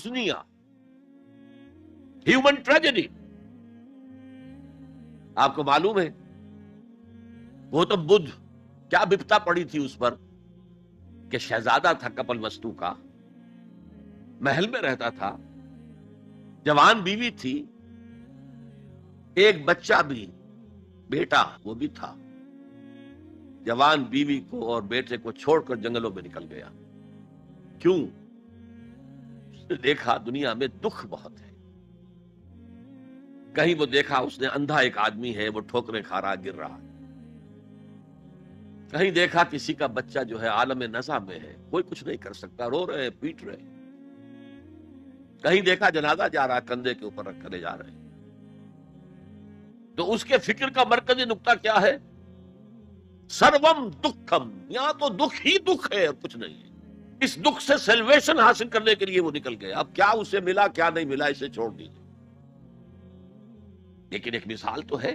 حسنیہ، human tragedy. آپ کو معلوم ہے گوتم بدھ کیا بپتا پڑی تھی اس پر کہ شہزادہ تھا کپل وستو کا، محل میں رہتا تھا، جوان بیوی تھی، ایک بچہ بھی، بیٹا وہ بھی تھا. جوان بیوی کو اور بیٹے کو چھوڑ کر جنگلوں میں نکل گیا. کیوں؟ اس نے دیکھا دنیا میں دکھ بہت ہے. کہیں وہ دیکھا اس نے اندھا ایک آدمی ہے، وہ ٹھوکریں کھا رہا، گر رہا. کہیں دیکھا کسی کا بچہ جو ہے عالم نزع میں ہے، کوئی کچھ نہیں کر سکتا، رو رہے پیٹ رہے. کہیں دیکھا جنازہ جا رہا، کندھے کے اوپر رکھ کر جا رہے. تو اس کے فکر کا مرکزی نقطہ کیا ہے؟ سروم دکھم، یہاں تو دکھ ہی دکھ ہے اور کچھ نہیں ہے. اس دکھ سے سیلویشن حاصل کرنے کے لیے وہ نکل گئے. اب کیا اسے ملا کیا نہیں ملا اسے چھوڑ دیجیے، لیکن ایک مثال تو ہے.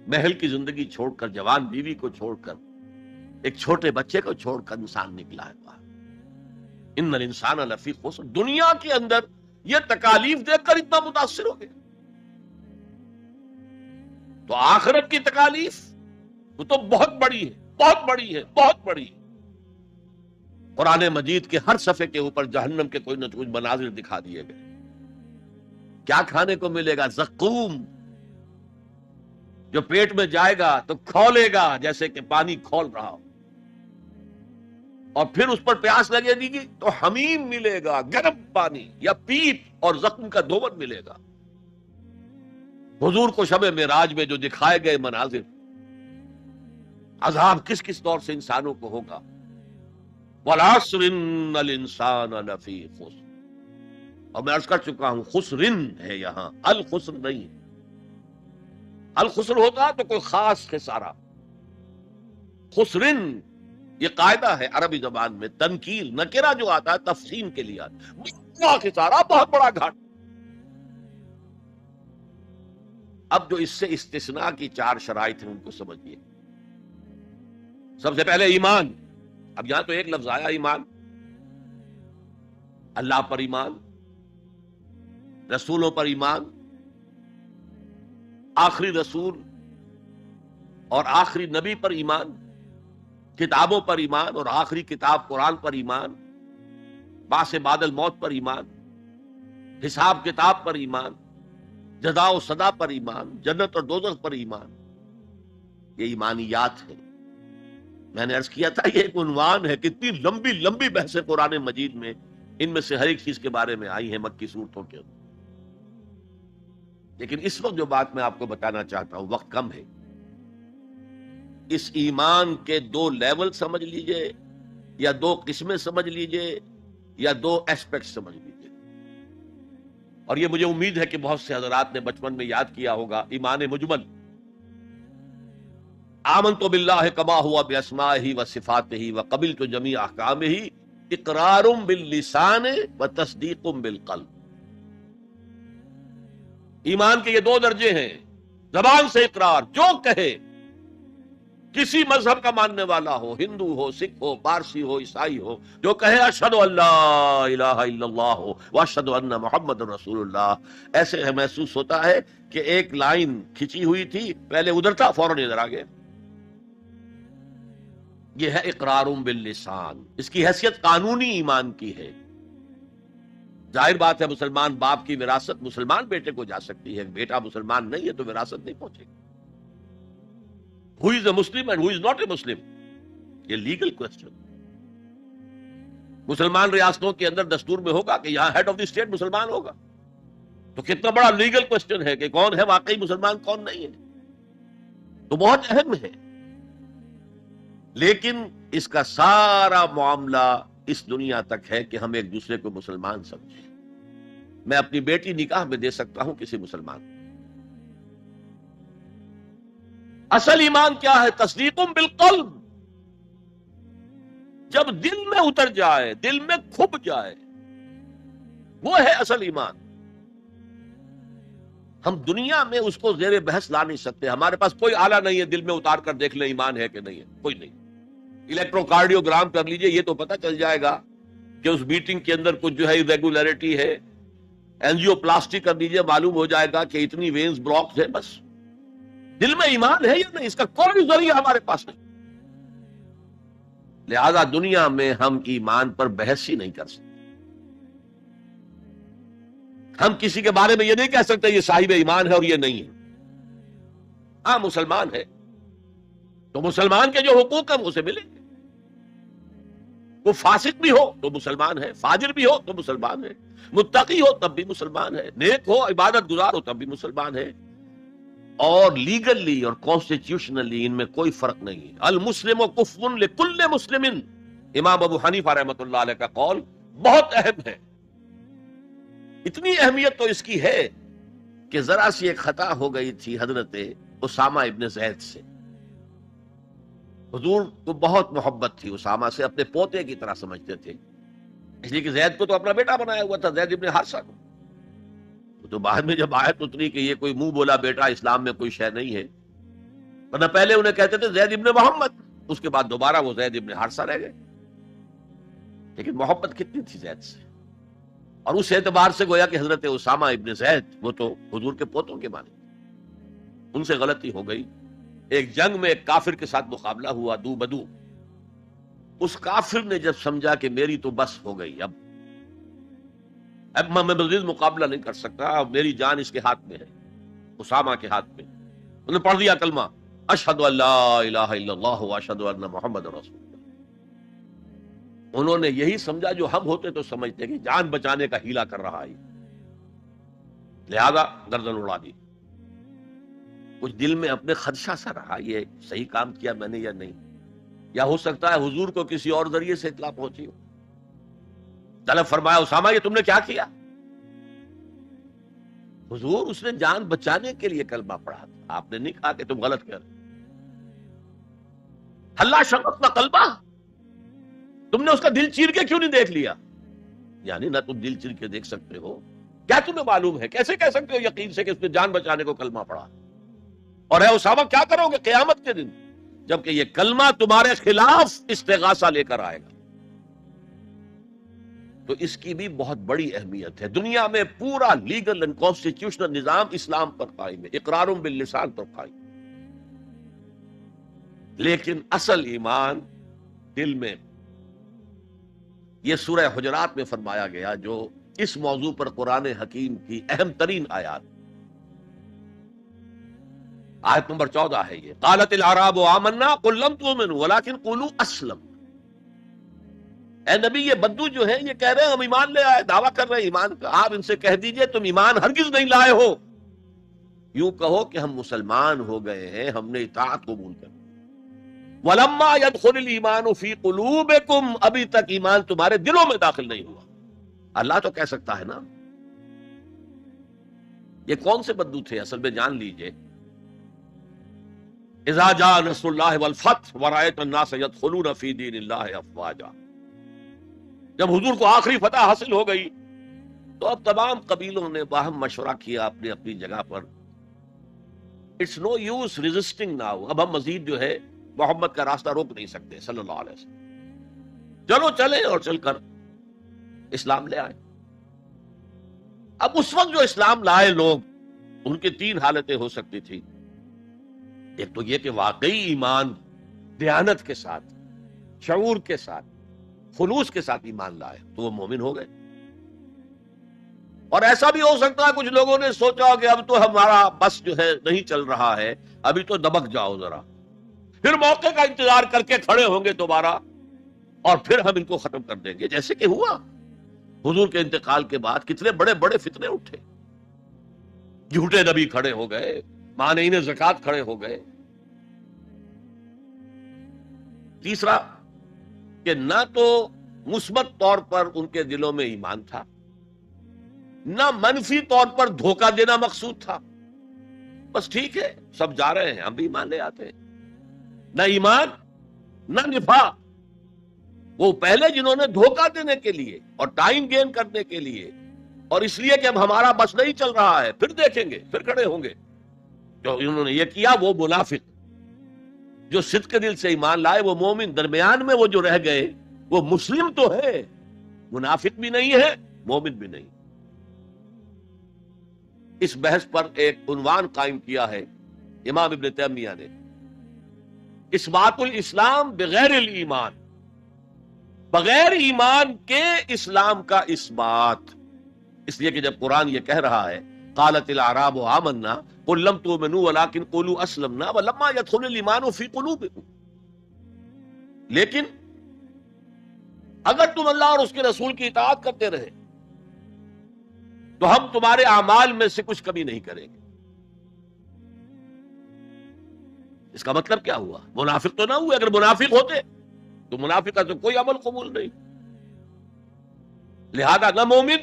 محل کی زندگی چھوڑ کر، جوان بیوی کو چھوڑ کر، ایک چھوٹے بچے کو چھوڑ کر انسان نکلا ہے باہر. ان الانسان لفی خسر. دنیا کے اندر یہ تکالیف دیکھ کر اتنا متاثر ہو گیا، تو آخرت کی تکالیف وہ تو بہت بڑی ہے، بہت بڑی ہے، بہت بڑی ہے. قرآن مجید کے ہر صفحے کے اوپر جہنم کے کوئی نہ کوئی مناظر دکھا دیے گئے. کیا کھانے کو ملے گا؟ زقوم، جو پیٹ میں جائے گا تو کھولے گا جیسے کہ پانی کھول رہا ہو، اور پھر اس پر پیاس لگے گی تو حمیم ملے گا، گرم پانی یا پیپ، اور زخم کا دھون ملے گا. حضور کو شب معراج میں جو دکھائے گئے مناظر، عذاب کس کس دور سے انسانوں کو ہوگا. والعصر ان الانسان لفی خسر. اور میں عرض کر چکا ہوں خسرن ہے یہاں، الخسر نہیں. الخسر ہوتا تو کوئی خاص خسارہ. خسرن یہ قاعدہ ہے عربی زبان میں، تنکیر نکرہ جو آتا ہے تفخیم کے لیے آتا ہے. بڑا خسارہ، بہت بڑا گھاٹا. اب جو اس سے استثناء کی 4 شرائط ہیں ان کو سمجھیے. سب سے پہلے ایمان. اب یہاں تو ایک لفظ آیا ایمان. اللہ پر ایمان، رسولوں پر ایمان، آخری رسول اور آخری نبی پر ایمان، کتابوں پر ایمان اور آخری کتاب قرآن پر ایمان، بعث بعد الموت پر ایمان، حساب کتاب پر ایمان، جزا و سزا پر ایمان، جنت اور دوزخ پر ایمان. یہ ایمانیات ہیں. میں نے عرض کیا تھا یہ ایک عنوان ہے. کتنی لمبی لمبی بحثیں قرآن مجید میں ان میں سے ہر ایک چیز کے بارے میں آئی ہیں مکی صورتوں کے اندر. لیکن اس وقت جو بات میں آپ کو بتانا چاہتا ہوں، وقت کم ہے، اس ایمان کے 2 لیول سمجھ لیجئے، یا 2 قسمیں سمجھ لیجئے، یا 2 ایسپیکٹ سمجھ لیجئے. اور یہ مجھے امید ہے کہ بہت سے حضرات نے بچپن میں یاد کیا ہوگا ایمان مجمل. آمنت باللہ کما ہوا باسمائہ وصفاتہ وقبلت جمیع احکامہ اقرار باللسان وتصدیق بالقلب. ایمان کے یہ 2 درجے ہیں. زبان سے اقرار، جو کہے، کسی مذہب کا ماننے والا ہو، ہندو ہو، سکھ ہو، پارسی ہو، عیسائی ہو، جو کہے اشہد ان لا الہ الا اللہ واشہد ان محمد رسول اللہ، ایسے محسوس ہوتا ہے کہ ایک لائن کھچی ہوئی تھی، پہلے ادھر تھا فوراً ادھر آ گیا. یہ ہے اقرار باللسان. اس کی حیثیت قانونی ایمان کی ہے. ظاہر بات ہے مسلمان باپ کی وراثت مسلمان بیٹے کو جا سکتی ہے، بیٹا مسلمان نہیں ہے تو وراثت نہیں پہنچے گی. Who is a Muslim and who is not a Muslim؟ یہ لیگل کوسچن. مسلمان ریاستوں کے اندر دستور میں ہوگا کہ یہاں ہیڈ آف دی اسٹیٹ مسلمان ہوگا، تو کتنا بڑا لیگل کوسچن ہے کہ کون ہے واقعی مسلمان کون نہیں ہے. تو بہت اہم ہے. لیکن اس کا سارا معاملہ اس دنیا تک ہے کہ ہم ایک دوسرے کو مسلمان سمجھیں. میں اپنی بیٹی نکاح میں دے سکتا ہوں کسی مسلمان. اصل ایمان کیا ہے؟ تصدیق بالقلب. جب دل میں اتر جائے، دل میں کھپ جائے، وہ ہے اصل ایمان. ہم دنیا میں اس کو زیر بحث لا نہیں سکتے. ہمارے پاس کوئی آلہ نہیں ہے دل میں اتار کر دیکھ لیں ایمان ہے کہ نہیں ہے، کوئی نہیں. الیکٹرو کارڈیوگرام کر لیجئے، یہ تو پتہ چل جائے گا کہ اس میٹنگ کے اندر کچھ جو ہے ریگولیرٹی ہے اینجیو پلاسٹی کر دیجئے، معلوم ہو جائے گا کہ اتنی وینز بلاک ہے. بس دل میں ایمان ہے یا نہیں، اس کا کوئی ذریعہ ہمارے پاس نہیں. لہذا دنیا میں ہم ایمان پر بحث ہی نہیں کر سکتے. ہم کسی کے بارے میں یہ نہیں کہہ سکتے یہ صاحب ایمان ہے اور یہ نہیں ہے. ہاں مسلمان ہے تو مسلمان کے جو حقوق ہیں اسے ملیں گے. وہ فاسق بھی ہو تو مسلمان ہے، فاجر بھی ہو تو مسلمان ہے، متقی ہو تب بھی مسلمان ہے، نیک ہو عبادت گزار ہو تب بھی مسلمان ہے. اور لیگلی اور کانسٹیٹیوشنلی ان میں کوئی فرق نہیں ہے. المسلم کفر لکل مسلم، امام ابو حنیفہ رحمۃ اللہ علیہ کا قول بہت اہم ہے. اتنی اہمیت تو اس کی ہے کہ ذرا سی ایک خطا ہو گئی تھی حضرت اسامہ ابن زید سے. حضور کو بہت محبت تھی اسامہ سے، اپنے پوتے کی طرح سمجھتے تھے، اس لیے کہ زید کو تو اپنا بیٹا بنایا ہوا تھا، زید ابن حارثہ کو. تو بعد میں جب آیت اتری کہ یہ کوئی منہ بولا بیٹا اسلام میں کوئی شے نہیں ہے، ورنہ پہلے انہیں کہتے تھے زید ابن محمد، اس کے بعد دوبارہ وہ زید ابن حارثہ رہ گئے. لیکن محبت کتنی تھی زید سے، اور اس اعتبار سے گویا کہ حضرت اسامہ ابن زید وہ تو حضور کے پوتوں کے مانے. ان سے غلطی ہو گئی. ایک جنگ میں ایک کافر کے ساتھ مقابلہ ہوا دو بدو. اس کافر نے جب سمجھا کہ میری تو بس ہو گئی، اب میں مزید مقابلہ نہیں کر سکتا، اب میری جان اس کے ہاتھ میں ہے، اسامہ کے ہاتھ میں، انہوں نے پڑھ دیا کلمہ اشہد ان لا الہ الا اللہ واشہد ان محمد رسول اللہ. انہوں نے یہی سمجھا جو ہم ہوتے تو سمجھتے کہ جان بچانے کا ہیلا کر رہا ہے، لہذا گردن اڑا دی. کچھ دل میں اپنے خدشہ سا رہا یہ صحیح کام کیا میں نے یا نہیں، یا ہو سکتا ہے حضور کو کسی اور ذریعے سے اطلاع پہنچی ہو. طلب فرمایا اسامہ یہ تم نے کیا کیا؟ حضور اس نے جان بچانے کے لیے کلمہ پڑھا تھا، آپ نے نہیں کہا کہ تم غلط کر رہے. اللہ شققنا قلبہ، تم نے اس کا دل چیر کے کیوں نہیں دیکھ لیا؟ یعنی نہ تم دل چیر کے دیکھ سکتے ہو، کیا تمہیں معلوم ہے، کیسے کہہ سکتے ہو یقین سے کہ اس نے جان بچانے کو کلمہ پڑھا؟ اور اے اسامہ کیا کرو گے قیامت کے دن جبکہ یہ کلمہ تمہارے خلاف استغاثہ لے کر آئے گا؟ تو اس کی بھی بہت بڑی اہمیت ہے. دنیا میں پورا لیگل اینڈ کانسٹیٹیوشنل نظام اسلام پر قائم ہے، اقرار باللسان پر قائم، لیکن اصل ایمان دل میں. یہ سورہ حجرات میں فرمایا گیا جو اس موضوع پر قرآن حکیم کی اہم ترین آیات، آیت نمبر 14 ہے یہ. قالت الاعراب آمنا قل لم تؤمنوا ولكن قولوا اسلم. اے نبی یہ بدو جو ہے یہ کہہ رہے ہیں ہم ایمان لے آئے، دعویٰ کر رہے ہیں ایمان کا، آپ ان سے کہہ دیجئے تم ایمان ہرگز نہیں لائے ہو، یوں کہو کہ ہم مسلمان ہو گئے ہیں، ہم نے اطاعت قبول کر. وَلَمَّا يَدْخُلِ الْإِيمَانُ فِي قُلُوبِكُمْ، ابھی تک ایمان تمہارے دلوں میں داخل نہیں ہوا. اللہ تو کہہ سکتا ہے نا. یہ کون سے بدو تھے اصل میں جان لیجئے. اذا جاء نصر اللہ والفتح ورأيت الناس يدخلون في دین اللہ افواجا. جب حضور کو آخری فتح حاصل ہو گئی تو اب تمام قبیلوں نے باہم مشورہ کیا اپنی اپنی جگہ پر. It's no use resisting now, اب ہم مزید جو ہے محمد کا راستہ روک نہیں سکتے صلی اللہ علیہ وسلم، چلو چلیں، اور چل کر اسلام لے آئے. اب اس وقت جو اسلام لائے لوگ، ان کی 3 حالتیں ہو سکتی تھی. ایک تو یہ کہ واقعی ایمان دیانت کے ساتھ، شعور کے ساتھ، خلوص کے ساتھ ایمان لائے تو وہ مومن ہو گئے. اور ایسا بھی ہو سکتا ہے کچھ لوگوں نے سوچا کہ اب تو ہمارا بس جو ہے نہیں چل رہا ہے، ابھی تو دبک جاؤ ذرا، پھر موقع کا انتظار کر کے کھڑے ہوں گے دوبارہ اور پھر ہم ان کو ختم کر دیں گے. جیسے کہ ہوا حضور کے انتقال کے بعد کتنے بڑے بڑے فتنے اٹھے، جھوٹے نبی کھڑے ہو گئے، مانعین زکات کھڑے ہو گئے. تیسرا کہ نہ تو مثبت طور پر ان کے دلوں میں ایمان تھا، نہ منفی طور پر دھوکہ دینا مقصود تھا. بس ٹھیک ہے سب جا رہے ہیں ہم بھی ایمان لے آتے ہیں. نہ ایمان نہ نفاق. وہ پہلے جنہوں نے دھوکہ دینے کے لیے اور ٹائم گین کرنے کے لیے اور اس لیے کہ اب ہمارا بس نہیں چل رہا ہے، پھر دیکھیں گے، پھر کھڑے ہوں گے، جو انہوں نے یہ کیا وہ منافق. جو صدق کے دل سے ایمان لائے وہ مومن. درمیان میں وہ جو رہ گئے وہ مسلم تو ہے، منافق بھی نہیں ہے، مومن بھی نہیں. اس بحث پر ایک عنوان قائم کیا ہے امام ابن تیمیہ نے، اثبات الاسلام بغیر الایمان، بغیر ایمان کے اسلام کا اثبات. اس لیے کہ جب قرآن یہ کہہ رہا ہے قالت الاعراب آمنا قل لم تؤمنوا ولكن قولوا اسلمنا ولما يدخل الايمان في قلوبكم، لیکن اگر تم اللہ اور اس کے رسول کی اطاعت کرتے رہے تو ہم تمہارے اعمال میں سے کچھ کمی نہیں کریں گے. اس کا مطلب کیا ہوا؟ منافق تو نہ ہوئے. اگر منافق ہوتے تو منافق کا تو کوئی عمل قبول نہیں، لہذا نہ مومن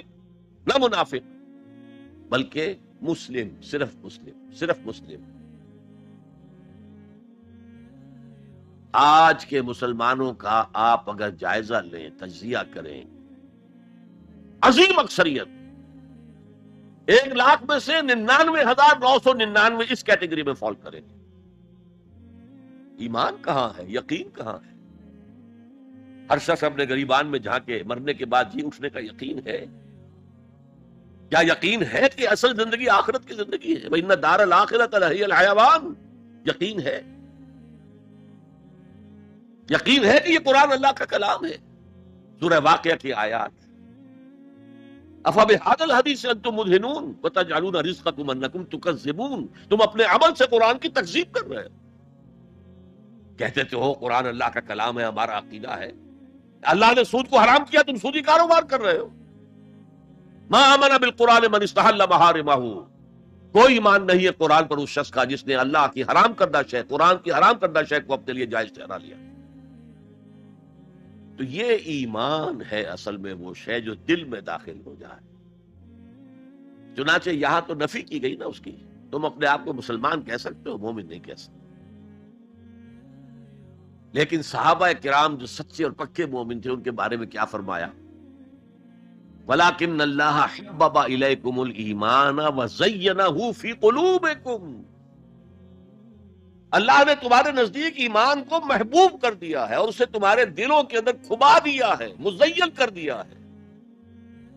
نہ منافق، بلکہ مسلم، صرف مسلم، صرف مسلم. آج کے مسلمانوں کا آپ اگر جائزہ لیں، تجزیہ کریں، عظیم اکثریت 1,00,000 میں سے 99,999 اس کیٹیگری میں فال کریں گے. ایمان کہاں ہے؟ یقین کہاں ہے؟ ہر شخص اپنے گریبان میں جھانکے مرنے کے بعد جی اٹھنے کا یقین ہے؟ کیا یقین ہے کہ اصل زندگی آخرت کی زندگی ہے؟ وَإِنَّ دَارَ الْآخِرَةَ لَهِيَ الْحَيَوَانُ. یقین ہے؟ یقین ہے کہ یہ قرآن اللہ کا کلام ہے؟ سورہ واقعہ کی آیات، أَفَبِهَذَا الْحَدِيثِ أَنْتُمْ مُدْهِنُونَ وَتَجْعَلُونَ رِزْقَكُمْ أَنَّكُمْ تُكَذِّبُونَ. تم اپنے عمل سے قرآن کی تکذیب کر رہے ہو. کہتے تو ہو قرآن اللہ کا کلام ہے، ہمارا عقیدہ ہے. اللہ نے سود کو حرام کیا، تم سودی کاروبار کر رہے ہو. ما آمن بالقرآن من استحل محارمہ. کوئی ایمان نہیں ہے قرآن پر اس شخص کا جس نے اللہ کی حرام کردہ شے، قرآن کی حرام کردہ شے کو اپنے لیے جائز ٹھہرا لیا. تو یہ ایمان ہے اصل میں وہ شے جو دل میں داخل ہو جائے. چنانچہ یہاں تو نفی کی گئی نا اس کی. تم اپنے آپ کو مسلمان کہہ سکتے ہو، مومن نہیں کہہ سکتے. لیکن صحابہ کرام جو سچے اور پکے مومن تھے ان کے بارے میں کیا فرمایا؟ وَلَٰكِنَّ اللَّهَ حَبَّبَ إِلَيْكُمُ الْإِيمَانَ وَزَيَّنَهُ فِي قُلُوبِكُمْ. اللہ نے تمہارے نزدیک ایمان کو محبوب کر دیا ہے اور اسے تمہارے دلوں کے اندر کھبا دیا ہے، مزین کر دیا ہے،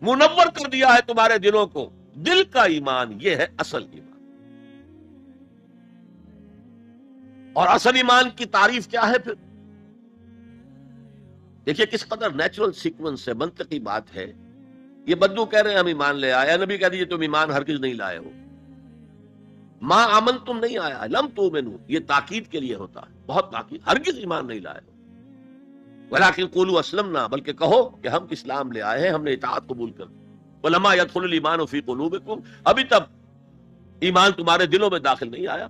منور کر دیا ہے تمہارے دلوں کو. دل کا ایمان یہ ہے اصل ایمان. اور اصل ایمان کی تعریف کیا ہے پھر؟ دیکھیے کس قدر نیچرل سیکوینس ہے، منطقی بات ہے. یہ بدو کہہ رہے ہیں ہم ایمان لے آئے، نبی کہہ دیجیے تم ایمان ہرگز نہیں لائے ہو. ما آمن تم نہیں آیا، لم تؤمنوا یہ تاکید کے لیے ہوتا ہے، بہت تاکید. ہرگز ایمان نہیں لائے ہو. ولکن قولوا اسلمنا، بلکہ کہو کہ ہم اسلام لے آئے ہیں، ہم نے اطاعت قبول کر دی. ولما يدخل الايمان في قلوبكم، ابھی تب ایمان تمہارے دلوں میں داخل نہیں آیا.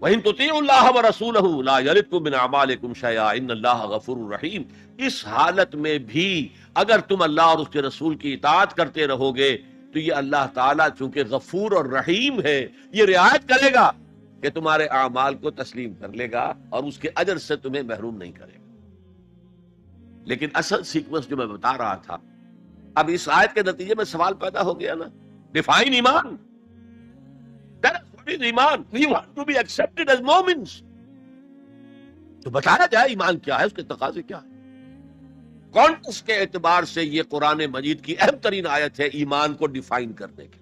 وَإِن تُطِيعُوا اللَّهَ وَرَسُولَهُ لَا يَلِتْكُم مِّنْ أَعْمَالِكُمْ شَيْئًا إِنَّ اللَّهَ غَفُورٌ رَّحِيمٌ. اس حالت میں بھی اگر تم اللہ اور اس کے رسول کی اطاعت کرتے رہو گے تو یہ اللہ تعالیٰ چونکہ غفور اور رحیم ہے، یہ رعایت کرے گا کہ تمہارے اعمال کو تسلیم کر لے گا اور اس کے اجر سے تمہیں محروم نہیں کرے گا. لیکن اصل سیکوینس جو میں بتا رہا تھا، اب اس آیت کے نتیجے میں سوال پیدا ہو گیا نا. ڈیفائن ایمان. ایمان we want to be accepted as مومنز. تو بتایا جائے ایمان کیا ہے، اس کے تقاضے کیا ہے. کانٹیکسٹ کے اعتبار سے یہ قرآن مجید کی اہم ترین آیت ہے ایمان کو ڈیفائن کرنے کی.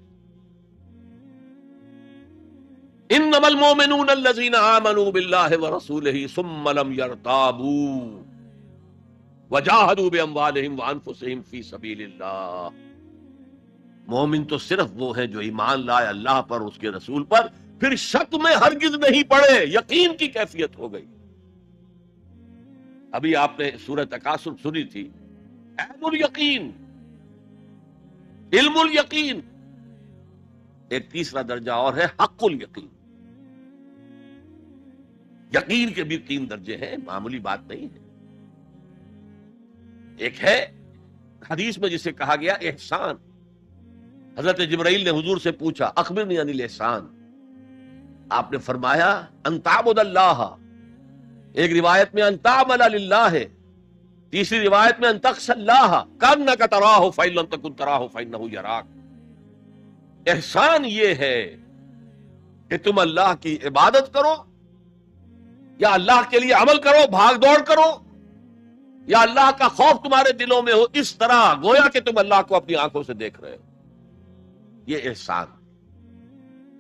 انما المؤمنون الذين آمنوا بالله ورسوله ثم لم يرتابوا وجاهدوا باموالهم وانفسهم في سبيل الله. مومن تو صرف وہ ہے جو ایمان لائے اللہ پر، اس کے رسول پر، پھر شک میں ہرگز نہیں پڑے، یقین کی کیفیت ہو گئی. ابھی آپ نے سورہ تکاثر سنی تھی. عین الیقین، علم الیقین. ایک تیسرا درجہ اور ہے حق الیقین. یقین کے بھی 3 درجے ہیں، معمولی بات نہیں ہے. ایک ہے حدیث میں جسے کہا گیا احسان. حضرت جبرائیل نے حضور سے پوچھا اخبرنی عن الاحسان. آپ نے فرمایا ان تعبد اللہ. ایک روایت میں ان تعمل للہ ہے، تیسری روایت میں ان تخشى اللہ کانک تراہ فإن لم تکن تراہ فإنہ یراک. احسان یہ ہے کہ تم اللہ کی عبادت کرو یا اللہ کے لیے عمل کرو، بھاگ دوڑ کرو، یا اللہ کا خوف تمہارے دلوں میں ہو اس طرح گویا کہ تم اللہ کو اپنی آنکھوں سے دیکھ رہے ہو. یہ احسان،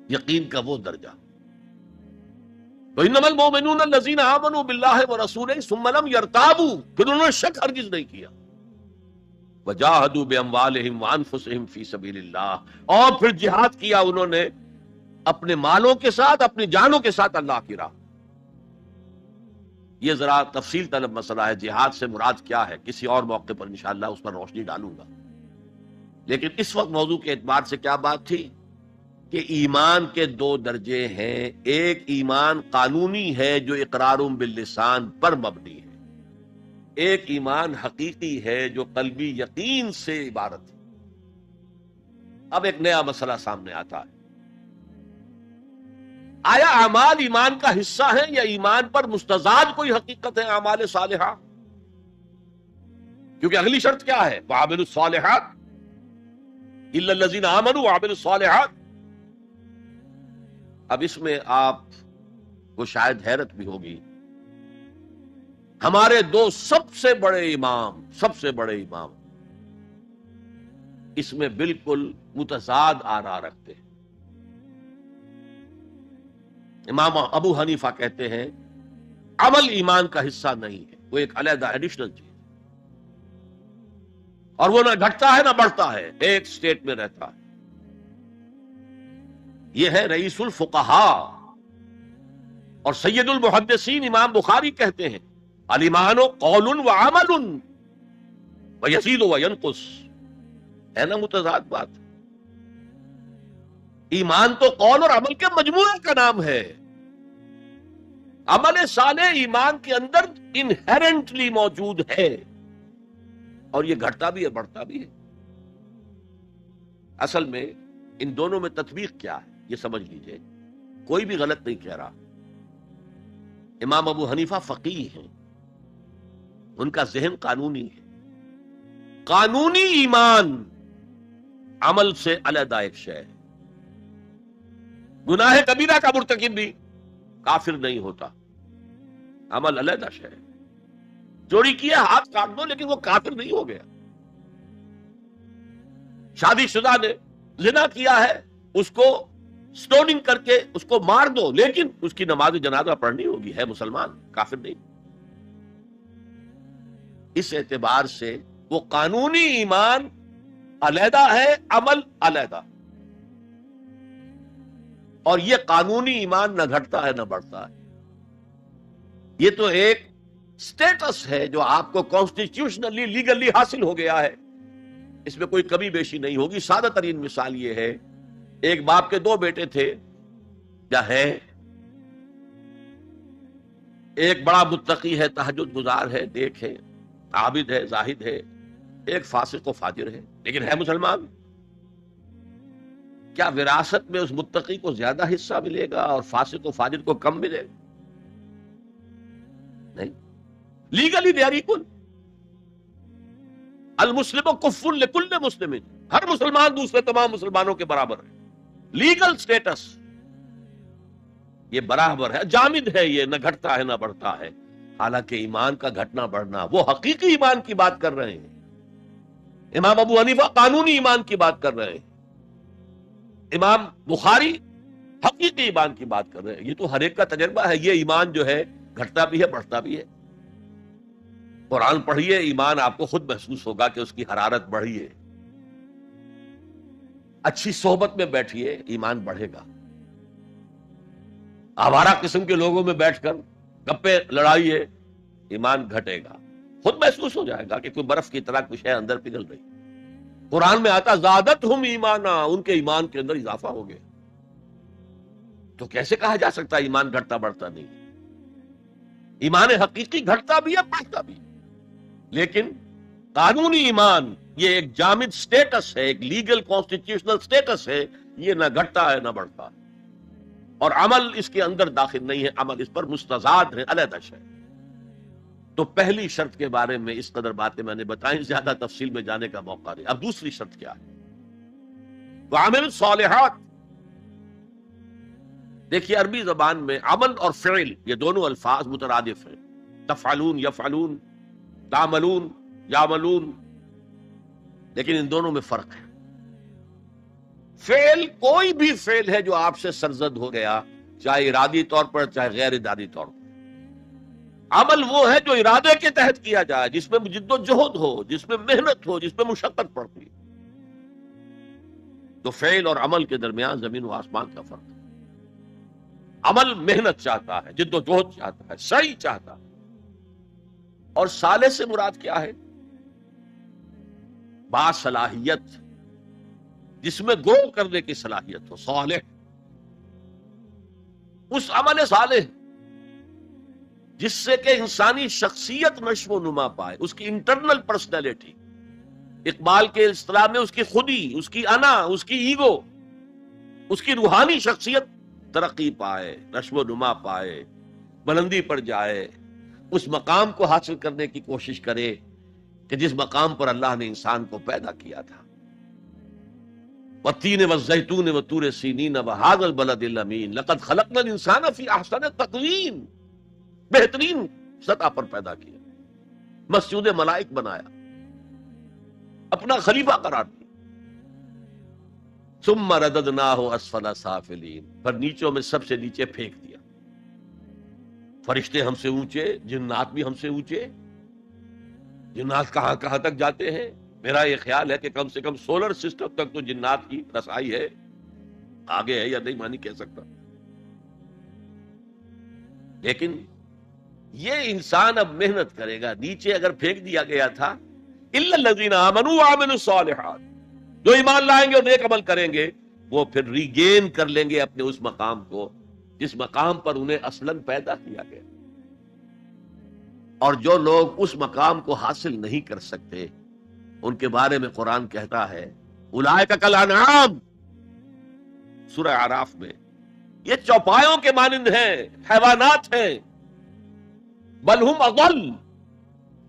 یقین کا وہ درجہ. تو انما المؤمنون الذین آمنوا باللہ ورسولہ ثم لم یرتابوا، پھر انہوں نے شک ہرگز نہیں کیا. وجاہدوا باموالہم وانفسہم فی سبیل اللہ، اور پھر جہاد کیا انہوں نے اپنے مالوں کے ساتھ، اپنی جانوں کے ساتھ اللہ کی راہ. یہ ذرا تفصیل طلب مسئلہ ہے، جہاد سے مراد کیا ہے، کسی اور موقع پر انشاءاللہ اس پر روشنی ڈالوں گا. لیکن اس وقت موضوع کے اعتبار سے کیا بات تھی کہ ایمان کے دو درجے ہیں. ایک ایمان قانونی ہے جو اقرار باللسان پر مبنی ہے، ایک ایمان حقیقی ہے جو قلبی یقین سے عبارت ہے. اب ایک نیا مسئلہ سامنے آتا ہے، آیا اعمال ایمان کا حصہ ہیں یا ایمان پر مستزاد کوئی حقیقت ہے اعمال صالحہ؟ کیونکہ اگلی شرط کیا ہے؟ وَعَمِلُوا الصَّالِحَاتِ إِلَّا الَّذِينَ آمَنُوا وَعَمِلُوا الصَّالِحَاتِ. اب اس میں آپ کو شاید حیرت بھی ہوگی، ہمارے دو سب سے بڑے امام اس میں بالکل متضاد آراء رکھتے ہیں. امام ابو حنیفہ کہتے ہیں عمل ایمان کا حصہ نہیں ہے، وہ ایک علیحدہ ایڈیشنل چیز، اور وہ نہ گھٹتا ہے نہ بڑھتا ہے، ایک سٹیٹ میں رہتا ہے. یہ ہے رئیس الفقہاء اور سید المحدثین امام بخاری کہتے ہیں الایمان قول وعمل ویزید وینقص. ہے نا متضاد بات؟ ایمان تو قول اور عمل کے مجموعے کا نام ہے. عمل صالح ایمان کے اندر انہیرنٹلی موجود ہے، اور یہ گھٹتا بھی ہے بڑھتا بھی ہے. اصل میں ان دونوں میں تطبیق کیا ہے یہ سمجھ لیجئے، کوئی بھی غلط نہیں کہہ رہا. امام ابو حنیفہ فقیہ ہیں، ان کا ذہن قانونی ہے. قانونی ایمان عمل سے علیحدہ ایک شے ہے. گناہ کبیرہ کا مرتکب بھی کافر نہیں ہوتا، عمل علیحدہ شے ہے. چوری کیا ہاتھ کاٹ دو لیکن وہ کافر نہیں ہو گیا. شادی شدہ نے زنا کیا ہے، اس کو سٹوننگ کر کے اس کو مار دو، لیکن اس کی نماز جنازہ پڑھنی ہوگی، ہے مسلمان، کافر نہیں. اس اعتبار سے وہ قانونی ایمان علیحدہ ہے، عمل علیحدہ. اور یہ قانونی ایمان نہ گھٹتا ہے نہ بڑھتا ہے. یہ تو ایک سٹیٹس ہے جو آپ کو کانسٹیٹیوشنلی لیگلی حاصل ہو گیا ہے، اس میں کوئی کمی بیشی نہیں ہوگی. سادہ ترین مثال یہ ہے، ایک باپ کے دو بیٹے تھے یا ہیں، ایک بڑا متقی ہے، تہجد گزار ہے، نیک ہے، عابد ہے، زاہد ہے. ایک فاسق و فاجر ہے لیکن ہے مسلمان. کیا وراثت میں اس متقی کو زیادہ حصہ ملے گا اور فاسق و فاجر کو کم ملے گا؟ نہیں. Legally they are equal. المسلم کف لکل مسلم، ہر مسلمان دوسرے تمام مسلمانوں کے برابر ہے. لیگل سٹیٹس یہ برابر ہے، جامد ہے، یہ نہ گھٹتا ہے نہ بڑھتا ہے. حالانکہ ایمان کا گھٹنا بڑھنا، وہ حقیقی ایمان کی بات کر رہے ہیں. امام ابو حنیفہ قانونی ایمان کی بات کر رہے ہیں، امام بخاری حقیقی ایمان کی بات کر رہے ہیں. یہ تو ہر ایک کا تجربہ ہے. یہ ایمان جو ہے گھٹتا بھی ہے بڑھتا بھی ہے. قرآن پڑھیے، ایمان آپ کو خود محسوس ہوگا کہ اس کی حرارت بڑھی ہے. اچھی صحبت میں بیٹھیے، ایمان بڑھے گا. آوارہ قسم کے لوگوں میں بیٹھ کر گپے لڑائیے، ایمان گھٹے گا. خود محسوس ہو جائے گا کہ کوئی برف کی طرح کچھ ہے اندر پگھل رہی. قرآن میں آتا زادتہم ایمانا، ان کے ایمان کے اندر اضافہ ہو گیا. تو کیسے کہا جا سکتا ہے ایمان گھٹتا بڑھتا نہیں؟ ایمان حقیقی گھٹتا بھی ہے بڑھتا بھی ہے. لیکن قانونی ایمان یہ ایک جامد سٹیٹس ہے، ایک لیگل کانسٹیٹیوشنل سٹیٹس ہے. یہ نہ گھٹتا ہے نہ بڑھتا ہے. اور عمل اس کے اندر داخل نہیں ہے، عمل اس پر مستزاد ہے، علیحدہ شے. تو پہلی شرط کے بارے میں اس قدر باتیں میں نے بتائیں، زیادہ تفصیل میں جانے کا موقع نہیں. اب دوسری شرط کیا ہے؟ وعمل الصالحات. دیکھیے عربی زبان میں عمل اور فعل یہ دونوں الفاظ مترادف ہیں. تفعلون یفعلون، تعملون یعملون، لیکن ان دونوں میں فرق ہے. فعل کوئی بھی فعل ہے جو آپ سے سرزد ہو گیا، چاہے ارادی طور پر چاہے غیر ارادی طور پر، عمل وہ ہے جو ارادے کے تحت کیا جائے، جس میں جد و جہد ہو، جس میں محنت ہو، جس میں مشقت پڑتی ہے۔ تو فعل اور عمل کے درمیان زمین و آسمان کا فرق ہے۔ عمل محنت چاہتا ہے، جد و جہد چاہتا ہے، سعی چاہتا ہے، اور صالح سے مراد کیا ہے؟ باصلاحیت، جس میں گرو کرنے کی صلاحیت ہو، صالح، اس عمل صالح جس سے کہ انسانی شخصیت نشو و نما پائے، اس کی انٹرنل پرسنالٹی، اقبال کے اصطلاح میں اس کی خودی، اس کی انا، اس کی ایگو، اس کی روحانی شخصیت ترقی پائے، نشو و نما پائے، بلندی پر جائے، اس مقام کو حاصل کرنے کی کوشش کرے کہ جس مقام پر اللہ نے انسان کو پیدا کیا تھا۔ والتین والزیتون وطور سینین وہذا البلد الامین لقد خلقنا الانسان فی احسن تقویم، بہترین سطح پر پیدا کیا، مسجود ملائک بنایا، اپنا خلیفہ قرار دیا۔ ثم رددناہ اسفل سافلین، پر نیچوں میں سب سے نیچے پھینک دیا۔ فرشتے ہم سے اونچے، جنات بھی ہم سے اونچے، جنات کہاں کہاں تک جاتے ہیں؟ میرا یہ خیال ہے کہ کم سے کم سولر سسٹم تک تو جنات کی رسائی ہے، آگے ہے یا نہیں مانی کہہ سکتا۔ لیکن یہ انسان اب محنت کرے گا، نیچے اگر پھینک دیا گیا تھا الا الذین آمنوا وعملوا الصالحات، جو ایمان لائیں گے اور نیک عمل کریں گے وہ پھر ریگین کر لیں گے اپنے اس مقام کو جس مقام پر انہیں اصلاً پیدا کیا گیا۔ اور جو لوگ اس مقام کو حاصل نہیں کر سکتے ان کے بارے میں قرآن کہتا ہے اولئک کالانعام، سورہ اعراف میں، یہ چوپایوں کے مانند ہیں، حیوانات ہیں، بل ہم اضل،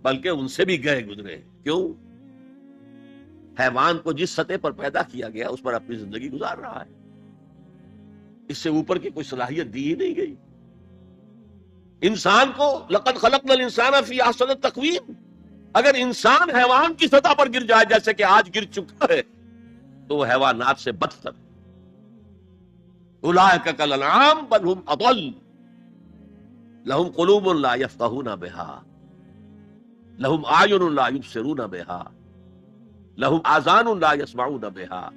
بلکہ ان سے بھی گئے گزرے۔ کیوں؟ حیوان کو جس سطح پر پیدا کیا گیا اس پر اپنی زندگی گزار رہا ہے، اس سے اوپر کی کوئی صلاحیت دی ہی نہیں گئی۔ انسان کو لقد خلقنا الانسان فی احسن تقویم، اگر انسان حیوان کی سطح پر گر جائے جیسے کہ آج گر چکا ہے تو وہ حیوانات سے بدتر۔ اولئک کالانعام بل ہم اضل لہم قلوب لا یفقہون بہا لہم اعین لا یبصرون بہا لہم آذان لا یسمعون بہا،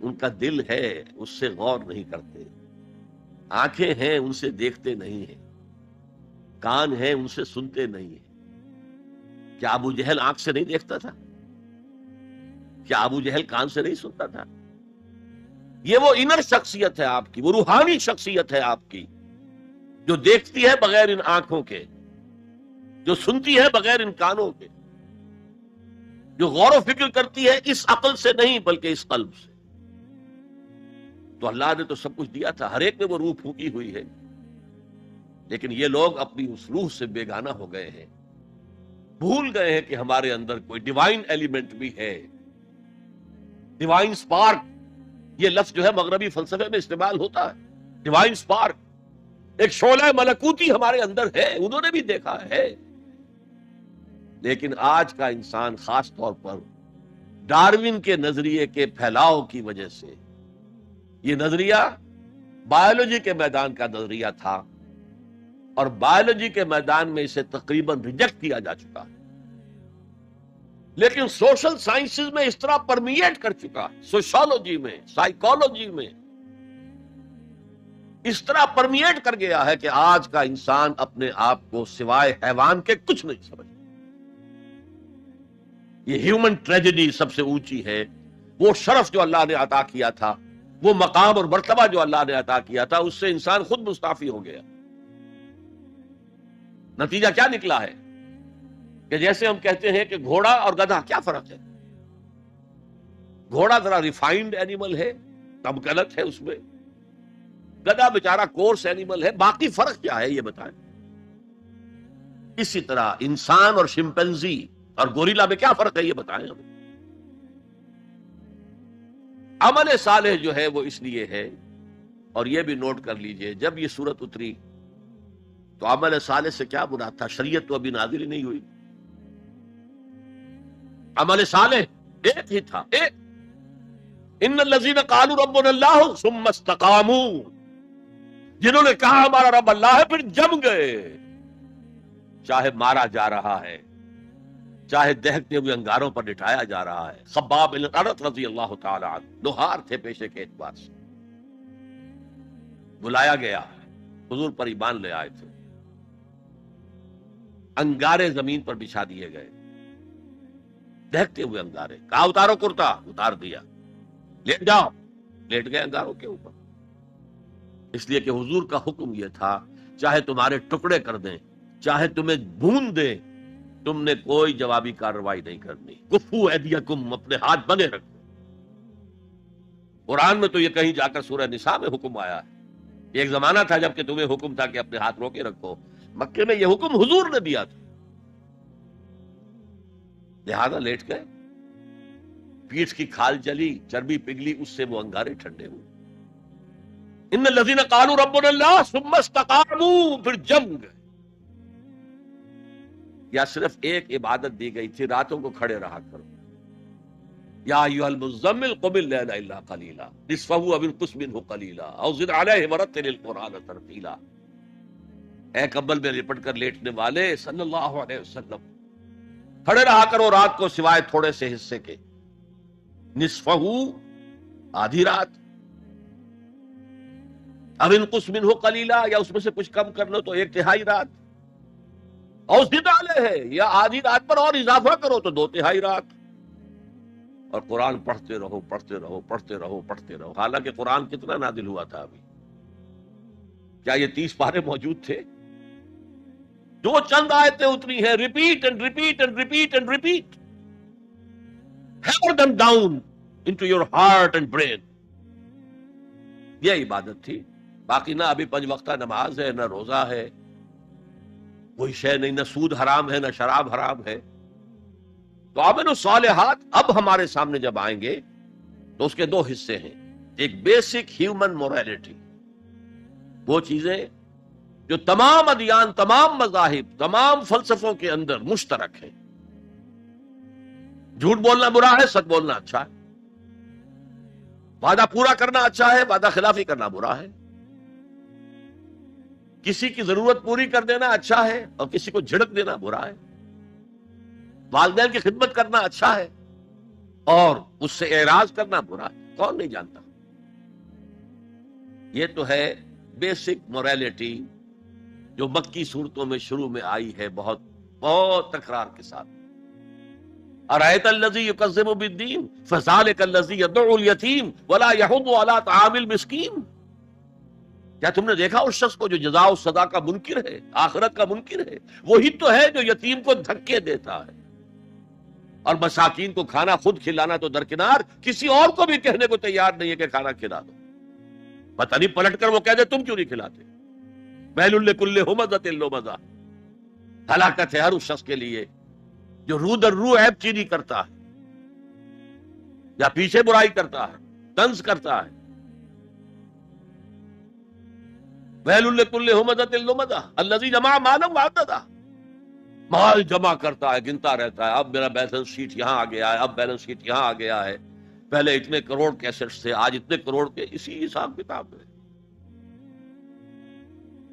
ان کا دل ہے اس سے غور نہیں کرتے، آنکھیں ہیں ان سے دیکھتے نہیں ہیں، کان ہیں ان سے سنتے نہیں ہیں۔ کیا ابو جہل آنکھ سے نہیں دیکھتا تھا؟ کیا ابو جہل کان سے نہیں سنتا تھا؟ یہ وہ انر شخصیت ہے آپ کی، وہ روحانی شخصیت ہے آپ کی، جو دیکھتی ہے بغیر ان آنکھوں کے، جو سنتی ہے بغیر ان کانوں کے، جو غور و فکر کرتی ہے اس عقل سے نہیں بلکہ اس قلب سے۔ تو اللہ نے تو سب کچھ دیا تھا، ہر ایک میں وہ روح پھونکی ہوئی ہے، لیکن یہ لوگ اپنی اس روح سے بیگانہ ہو گئے ہیں، بھول گئے ہیں کہ ہمارے اندر کوئی ڈیوائن ایلیمنٹ بھی ہے۔ ڈیوائن سپارک، یہ لفظ جو ہے مغربی فلسفے میں استعمال ہوتا ہے، ڈیوائن سپارک، ایک شعلہ ملکوتی ہمارے اندر ہے، انہوں نے بھی دیکھا ہے۔ لیکن آج کا انسان خاص طور پر ڈارون کے نظریے کے پھیلاؤ کی وجہ سے، یہ نظریہ بایولوجی کے میدان کا نظریہ تھا اور بایولوجی کے میدان میں اسے تقریباً ریجیکٹ کیا جا چکا، لیکن سوشل سائنسز میں اس طرح پرمیٹ کر چکا، سوشالوجی میں، سائیکالوجی میں اس طرح پرمیٹ کر گیا ہے کہ آج کا انسان اپنے آپ کو سوائے حیوان کے کچھ نہیں سمجھتا۔ یہ ہیومن ٹریجڈی سب سے اونچی ہے، وہ شرف جو اللہ نے عطا کیا تھا، وہ مقام اور مرتبہ جو اللہ نے عطا کیا تھا، اس سے انسان خود مستعفی ہو گیا۔ نتیجہ کیا نکلا ہے کہ جیسے ہم کہتے ہیں کہ گھوڑا اور گدھا کیا فرق ہے؟ گھوڑا ذرا ریفائنڈ اینیمل ہے، تب غلط ہے اس میں، گدھا بیچارہ کورس اینیمل ہے، باقی فرق کیا ہے یہ بتائیں۔ اسی طرح انسان اور شمپینزی اور گوریلا میں کیا فرق ہے یہ بتائیں ہمیں۔ عمل صالح جو ہے وہ اس لیے ہے، اور یہ بھی نوٹ کر لیجئے جب یہ سورت اتری تو عمل صالح سے کیا مراد تھا؟ شریعت تو ابھی نازل ہی نہیں ہوئی، عمل صالح ایک ہی تھا، ان الذین قالوا ربنا اللہ ثم استقاموا، جنہوں نے کہا ہمارا رب اللہ ہے پھر جم گئے، چاہے مارا جا رہا ہے، چاہے دہکتے ہوئے انگاروں پر لٹایا جا رہا ہے۔ خباب بن الارت رضی اللہ تعالی عنہ لوہار تھے پیشے کے اعتبار سے، بلایا گیا، حضور پر ایمان لے آئے تھے، انگارے زمین پر بچھا دیے گئے، دہکتے ہوئے انگارے، کہا اتارو کرتا، اتار دیا، لیٹ جاؤ، لیٹ گئے انگاروں کے اوپر، اس لیے کہ حضور کا حکم یہ تھا چاہے تمہارے ٹکڑے کر دیں، چاہے تمہیں بھون دیں، تم نے کوئی جوابی کارروائی نہیں کرنی، کفو ایدیکم، اپنے ہاتھ بندے رکھو۔ قرآن میں تو یہ کہیں جا کر سورہ نساء میں حکم آیا ہے، ایک زمانہ تھا جب کہ تمہیں حکم تھا کہ اپنے ہاتھ روکے رکھو، مکے میں یہ حکم حضور نے دیا تھا، لہذا لیٹ گئے، پیٹھ کی کھال چلی، چربی پگھلی، اس سے وہ انگارے ٹھنڈے ہوئے۔ ان الذین قالوا ربنا اللہ ثم استقاموا، پھر جم گئے۔ یا صرف ایک عبادت دی گئی تھی، راتوں کو کھڑے رہا کرو، یا ایھا المزمل قم اللیل الا قلیلا نصفہ او انقص منہ قلیلا او زد علیہ ورتل القرآن ترتیلا۔ اے کمبل میں لپٹ کر لیٹنے والے صلی اللہ علیہ وسلم، کھڑے رہا کرو رات کو سوائے تھوڑے سے حصے کے، نصفہ آدھی رات، اب انقص منہ قلیلا، یا اس میں سے کچھ کم کر لو تو ایک تہائی رات، اور زد علیہ ہے، یا آدھی رات پر اور اضافہ کرو تو دو تہائی رات، اور قرآن پڑھتے رہو پڑھتے رہو پڑھتے رہو پڑھتے رہو۔ حالانکہ قرآن کتنا نازل ہوا تھا ابھی؟ کیا یہ 30 پارے موجود تھے؟ جو چند آیتیں اتری ہیں، repeat and repeat and repeat and repeat, hammer them down into your heart and brain۔ یہ عبادت تھی، باقی نہ ابھی 5 وقتہ نماز ہے، نہ روزہ ہے، کوئی شے نہیں، نہ سود حرام ہے، نہ شراب حرام ہے۔ تو عامل الصالحات اب ہمارے سامنے جب آئیں گے تو اس کے 2 حصے ہیں، ایک بیسک ہیومن موریلٹی، وہ چیزیں جو تمام ادیان، تمام مذاہب، تمام فلسفوں کے اندر مشترک ہیں۔ جھوٹ بولنا برا ہے، سچ بولنا اچھا ہے، وعدہ پورا کرنا اچھا ہے، وعدہ خلافی کرنا برا ہے، کسی کی ضرورت پوری کر دینا اچھا ہے اور کسی کو جھڑک دینا برا ہے، والدین کی خدمت کرنا اچھا ہے اور اس سے اعراض کرنا برا ہے، کون نہیں جانتا؟ یہ تو ہے بیسک موریلٹی جو مکی صورتوں میں شروع میں آئی ہے، بہت بہت تکرار کے ساتھ۔ ارأیت الذی یکذب بالدین فذلک الذی یدعو الیتیم ولا یحض علی طعام المسکین۔ کیا تم نے دیکھا اس شخص کو جو جزا و سزا کا منکر ہے، آخرت کا منکر ہے؟ وہی تو ہے جو یتیم کو دھکے دیتا ہے اور مساکین کو کھانا خود کھلانا تو درکنار، کسی اور کو بھی کہنے کو تیار نہیں ہے کہ کھانا کھلا دو۔ پتہ نہیں پلٹ کر وہ کہہ دے تم کیوں نہیں کھلاتے۔ ویل لکل ہمزۃ لمزہ، ہلاکت ہے ہر اس شخص کے لیے جو رو در رو عیب چینی کرتا ہے یا پیچھے برائی کرتا ہے، طنز کرتا ہے۔ ویل لکل ہمزۃ لمزہ الذی جمع مالا وعددہ، مال جمع کرتا ہے، گنتا رہتا ہے، اب میرا بیلنس شیٹ یہاں آ گیا ہے، اب بیلنس شیٹ یہاں آ گیا ہے، پہلے اتنے کروڑ کے ایسٹس تھے، آج اتنے کروڑ کے، اسی حساب کتاب میں۔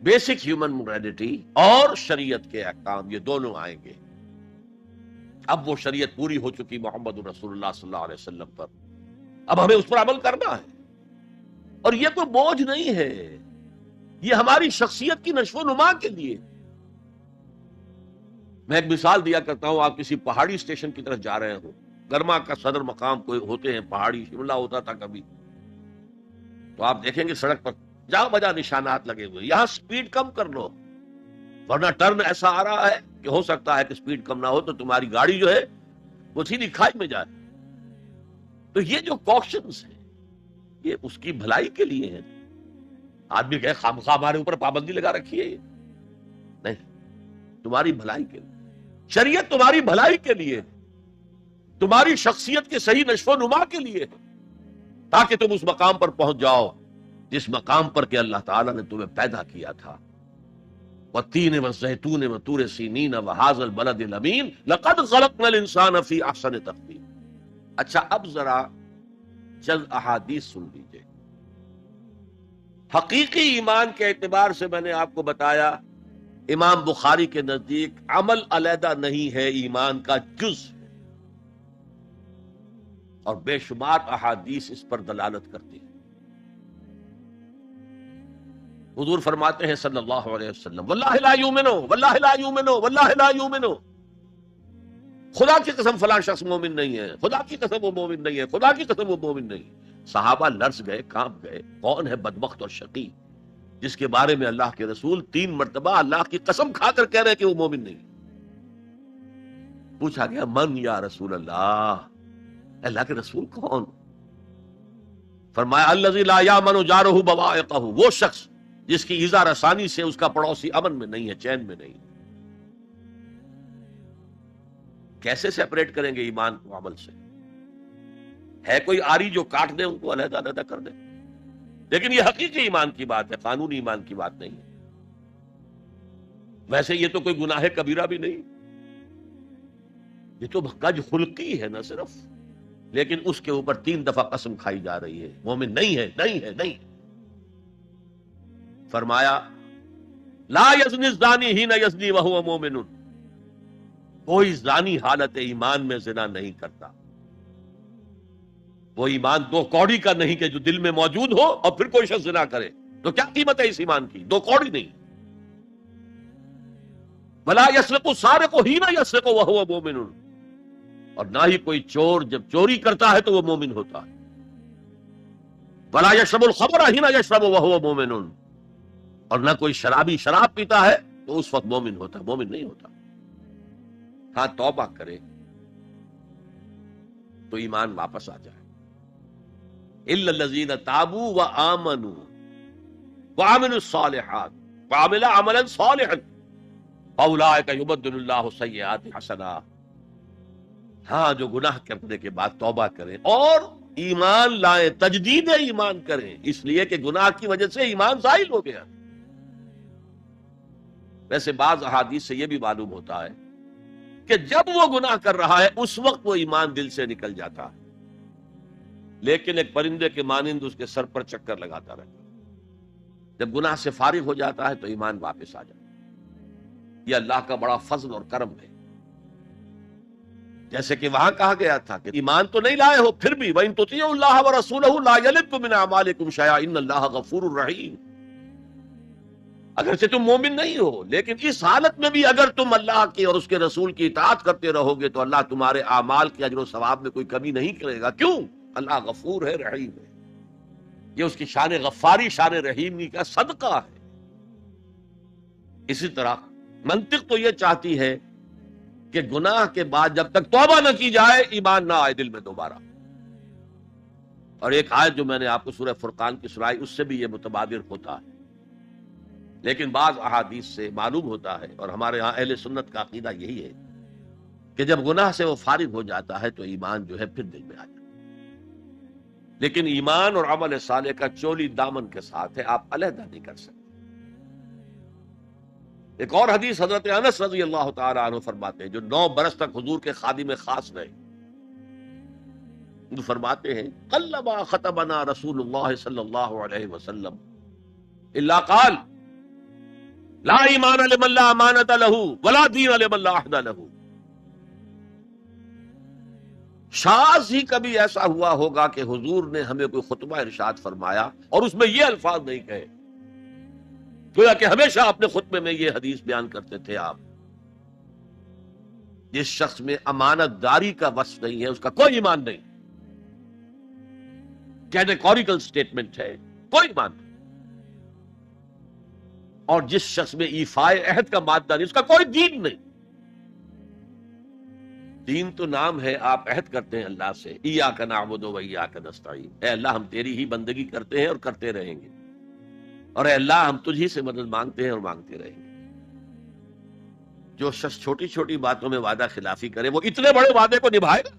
بیسک ہیومن موریلٹی اور شریعت کے احکام، یہ دونوں آئیں گے۔ اب وہ شریعت پوری ہو چکی محمد رسول اللہ صلی اللہ علیہ وسلم پر، اب ہمیں اس پر عمل کرنا ہے، اور یہ کوئی بوجھ نہیں ہے، یہ ہماری شخصیت کی نشو و نما کے لیے۔ میں ایک مثال دیا کرتا ہوں، آپ کسی پہاڑی اسٹیشن کی طرف جا رہے ہوں، گرما کا صدر مقام کوئی ہوتے ہیں پہاڑی، شملہ ہوتا تھا کبھی، تو آپ دیکھیں گے سڑک پر جہاں بجا نشانات لگے ہوئے، یہاں سپیڈ کم کر لو ورنہ ٹرن ایسا آ رہا ہے کہ ہو سکتا ہے کہ سپیڈ کم نہ ہو تو تمہاری گاڑی جو ہے وہ سیدھی کھائی میں جائے۔ تو یہ جو کوشنز ہیں یہ اس کی بھلائی کے لیے ہیں۔ آدمی کہے خامخواہ ہمارے اوپر پابندی لگا رکھی ہے، یہ نہیں، تمہاری بھلائی کے لیے، شریعت تمہاری بھلائی کے لیے، تمہاری شخصیت کے صحیح نشو و نما کے لیے، تاکہ تم اس مقام پر پہنچ جاؤ جس مقام پر کہ اللہ تعالیٰ نے تمہیں پیدا کیا تھا۔ وَالتِّينِ وَالزَّيْتُونِ وَطُورِ سِينِينَ وَهَٰذَا الْبَلَدِ الْأَمِينِ لَقَدْ خَلَقْنَا الْإِنسَانَ فِي أَحْسَنِ تَقْوِيمٍ۔ اچھا اب ذرا چند احادیث سن لیجئے۔ حقیقی ایمان کے اعتبار سے میں نے آپ کو بتایا، امام بخاری کے نزدیک عمل علیحدہ نہیں ہے، ایمان کا جز ہے، اور بے شمار احادیث اس پر دلالت کرتی ہیں۔ حضور فرماتے ہیں صلی اللہ علیہ وسلم، واللہ لا یؤمنو واللہ لا یؤمنو واللہ لا یؤمنو، خدا کی قسم فلاں شخص مومن نہیں ہے، خدا کی قسم وہ مومن نہیں ہے، خدا کی قسم وہ مومن نہیں ہے۔ صحابہ لرز گئے، کانپ گئے، کون ہے بدبخت اور شقی جس کے بارے میں اللہ کے رسول 3 مرتبہ اللہ کی قسم کھا کر کہہ رہے کہ وہ مومن نہیں؟ پوچھا گیا من یا رسول اللہ کے رسول کون؟ فرمایا الذی لا یامن جارہ بوائقہ، وہ شخص جس کی ایذا رسانی سے اس کا پڑوسی امن میں نہیں ہے، چین میں نہیں۔ کیسے سیپریٹ کریں گے ایمان کو عمل سے؟ ہے کوئی آری جو کاٹ دے ان کو علیحدہ علیحدہ کر دے؟ لیکن یہ حقیقی ایمان کی بات ہے، قانونی ایمان کی بات نہیں ہے۔ ویسے یہ تو کوئی گناہ کبیرہ بھی نہیں، یہ تو کج خلقی ہے نہ صرف، لیکن اس کے اوپر 3 دفعہ قسم کھائی جا رہی ہے، مومن نہیں ہے، نہیں ہے، نہیں۔ فرمایا لا یزنی الزانی حین یزنی وہو مومن، کوئی زانی حالت ایمان میں زنا نہیں کرتا۔ وہ ایمان 2 کوڑی کا نہیں کہ جو دل میں موجود ہو اور پھر کوئی شخص زنا کرے، تو کیا قیمت ہے اس ایمان کی؟ 2 کوڑی نہیں۔ ولا یسرق السارق حین یسرق وہو مومن، اور نہ ہی کوئی چور جب چوری کرتا ہے تو وہ مومن ہوتا ہے۔ ولا یشرب الخمر حین یشرب وہو مومن، اور نہ کوئی شرابی شراب پیتا ہے تو اس وقت مومن ہوتا ہے، مومن نہیں ہوتا۔ ہاں توبہ کرے تو ایمان واپس آ جائے۔ الا الذین تابوا وآمنوا وعملوا الصالحات وعملوا عملا صالحا فاولئک یبدل اللہ سیئات حسنات، ہاں جو گناہ کرنے کے بعد توبہ کریں اور ایمان لائیں، تجدید ایمان کریں، اس لیے کہ گناہ کی وجہ سے ایمان زائل ہو گیا۔ ویسے بعض احادیث سے یہ بھی معلوم ہوتا ہے کہ جب وہ گناہ کر رہا ہے اس وقت وہ ایمان دل سے نکل جاتا ہے، لیکن ایک پرندے کے مانند اس کے سر پر چکر لگاتا رہتا ہے۔ جب گناہ سے فارغ ہو جاتا ہے تو ایمان واپس آ جاتا ہے۔ یہ اللہ کا بڑا فضل اور کرم ہے۔ جیسے کہ وہاں کہا گیا تھا کہ ایمان تو نہیں لائے ہو پھر بھی وَإِن تُطِيعُوا اللَّهَ وَرَسُولَهُ لَا يَلِتْكُم مِّنْ أَعْمَالِكُمْ شَيْئًا إِنَّ اللَّهَ غَفُورٌ رَحِيمٌ، اگرچہ تم مومن نہیں ہو لیکن اس حالت میں بھی اگر تم اللہ کی اور اس کے رسول کی اطاعت کرتے رہو گے تو اللہ تمہارے اعمال کے اجر و ثواب میں کوئی کمی نہیں کرے گا۔ کیوں؟ اللہ غفور ہے، رحیم ہے۔ یہ اس کی شان غفاری، شان رحیمی کا صدقہ ہے۔ اسی طرح منطق تو یہ چاہتی ہے کہ گناہ کے بعد جب تک توبہ نہ کی جائے ایمان نہ آئے دل میں دوبارہ۔ اور ایک آیت جو میں نے آپ کو سورہ فرقان کی سنائی اس سے بھی یہ متبادر ہوتا ہے، لیکن بعض احادیث سے معلوم ہوتا ہے اور ہمارے ہاں اہل سنت کا عقیدہ یہی ہے کہ جب گناہ سے وہ فارغ ہو جاتا ہے تو ایمان جو ہے پھر دل میں آ جاتا ہے۔ لیکن ایمان اور عمل صالح کا چولی دامن کے ساتھ ہے، آپ علیحدہ نہیں کر سکتے۔ ایک اور حدیث حضرت انس رضی اللہ تعالی عنہ فرماتے ہیں، جو 9 برس تک حضور کے خادم خاص رہے، وہ فرماتے ہیں قلما خطبنا رسول اللہ صلی اللہ علیہ وسلم الا قال لا ایمان لمن لا امانۃ له ولا دین لمن لا عہد له۔ شاذ ہی کبھی ایسا ہوا ہوگا کہ حضور نے ہمیں کوئی خطبہ ارشاد فرمایا اور اس میں یہ الفاظ نہیں کہے، گویا کہ ہمیشہ اپنے خطبے میں یہ حدیث بیان کرتے تھے آپ، جس شخص میں امانت داری کا وصف نہیں ہے اس کا کوئی ایمان نہیں، کیٹیگوریکل سٹیٹمنٹ ہے، کوئی ایمان نہیں۔ اور جس شخص میں ایفائے عہد کا مادہ نہیں اس کا کوئی دین نہیں۔ دین تو نام ہے، آپ عہد کرتے ہیں اللہ سے، ایاک نعبد و ایاک نستعین، اے اللہ ہم تیری ہی بندگی کرتے ہیں اور کرتے رہیں گے، اور اے اللہ ہم تجھ ہی سے مدد مانگتے ہیں اور مانگتے رہیں گے۔ جو شخص چھوٹی چھوٹی باتوں میں وعدہ خلافی کرے وہ اتنے بڑے وعدے کو نبھائے گا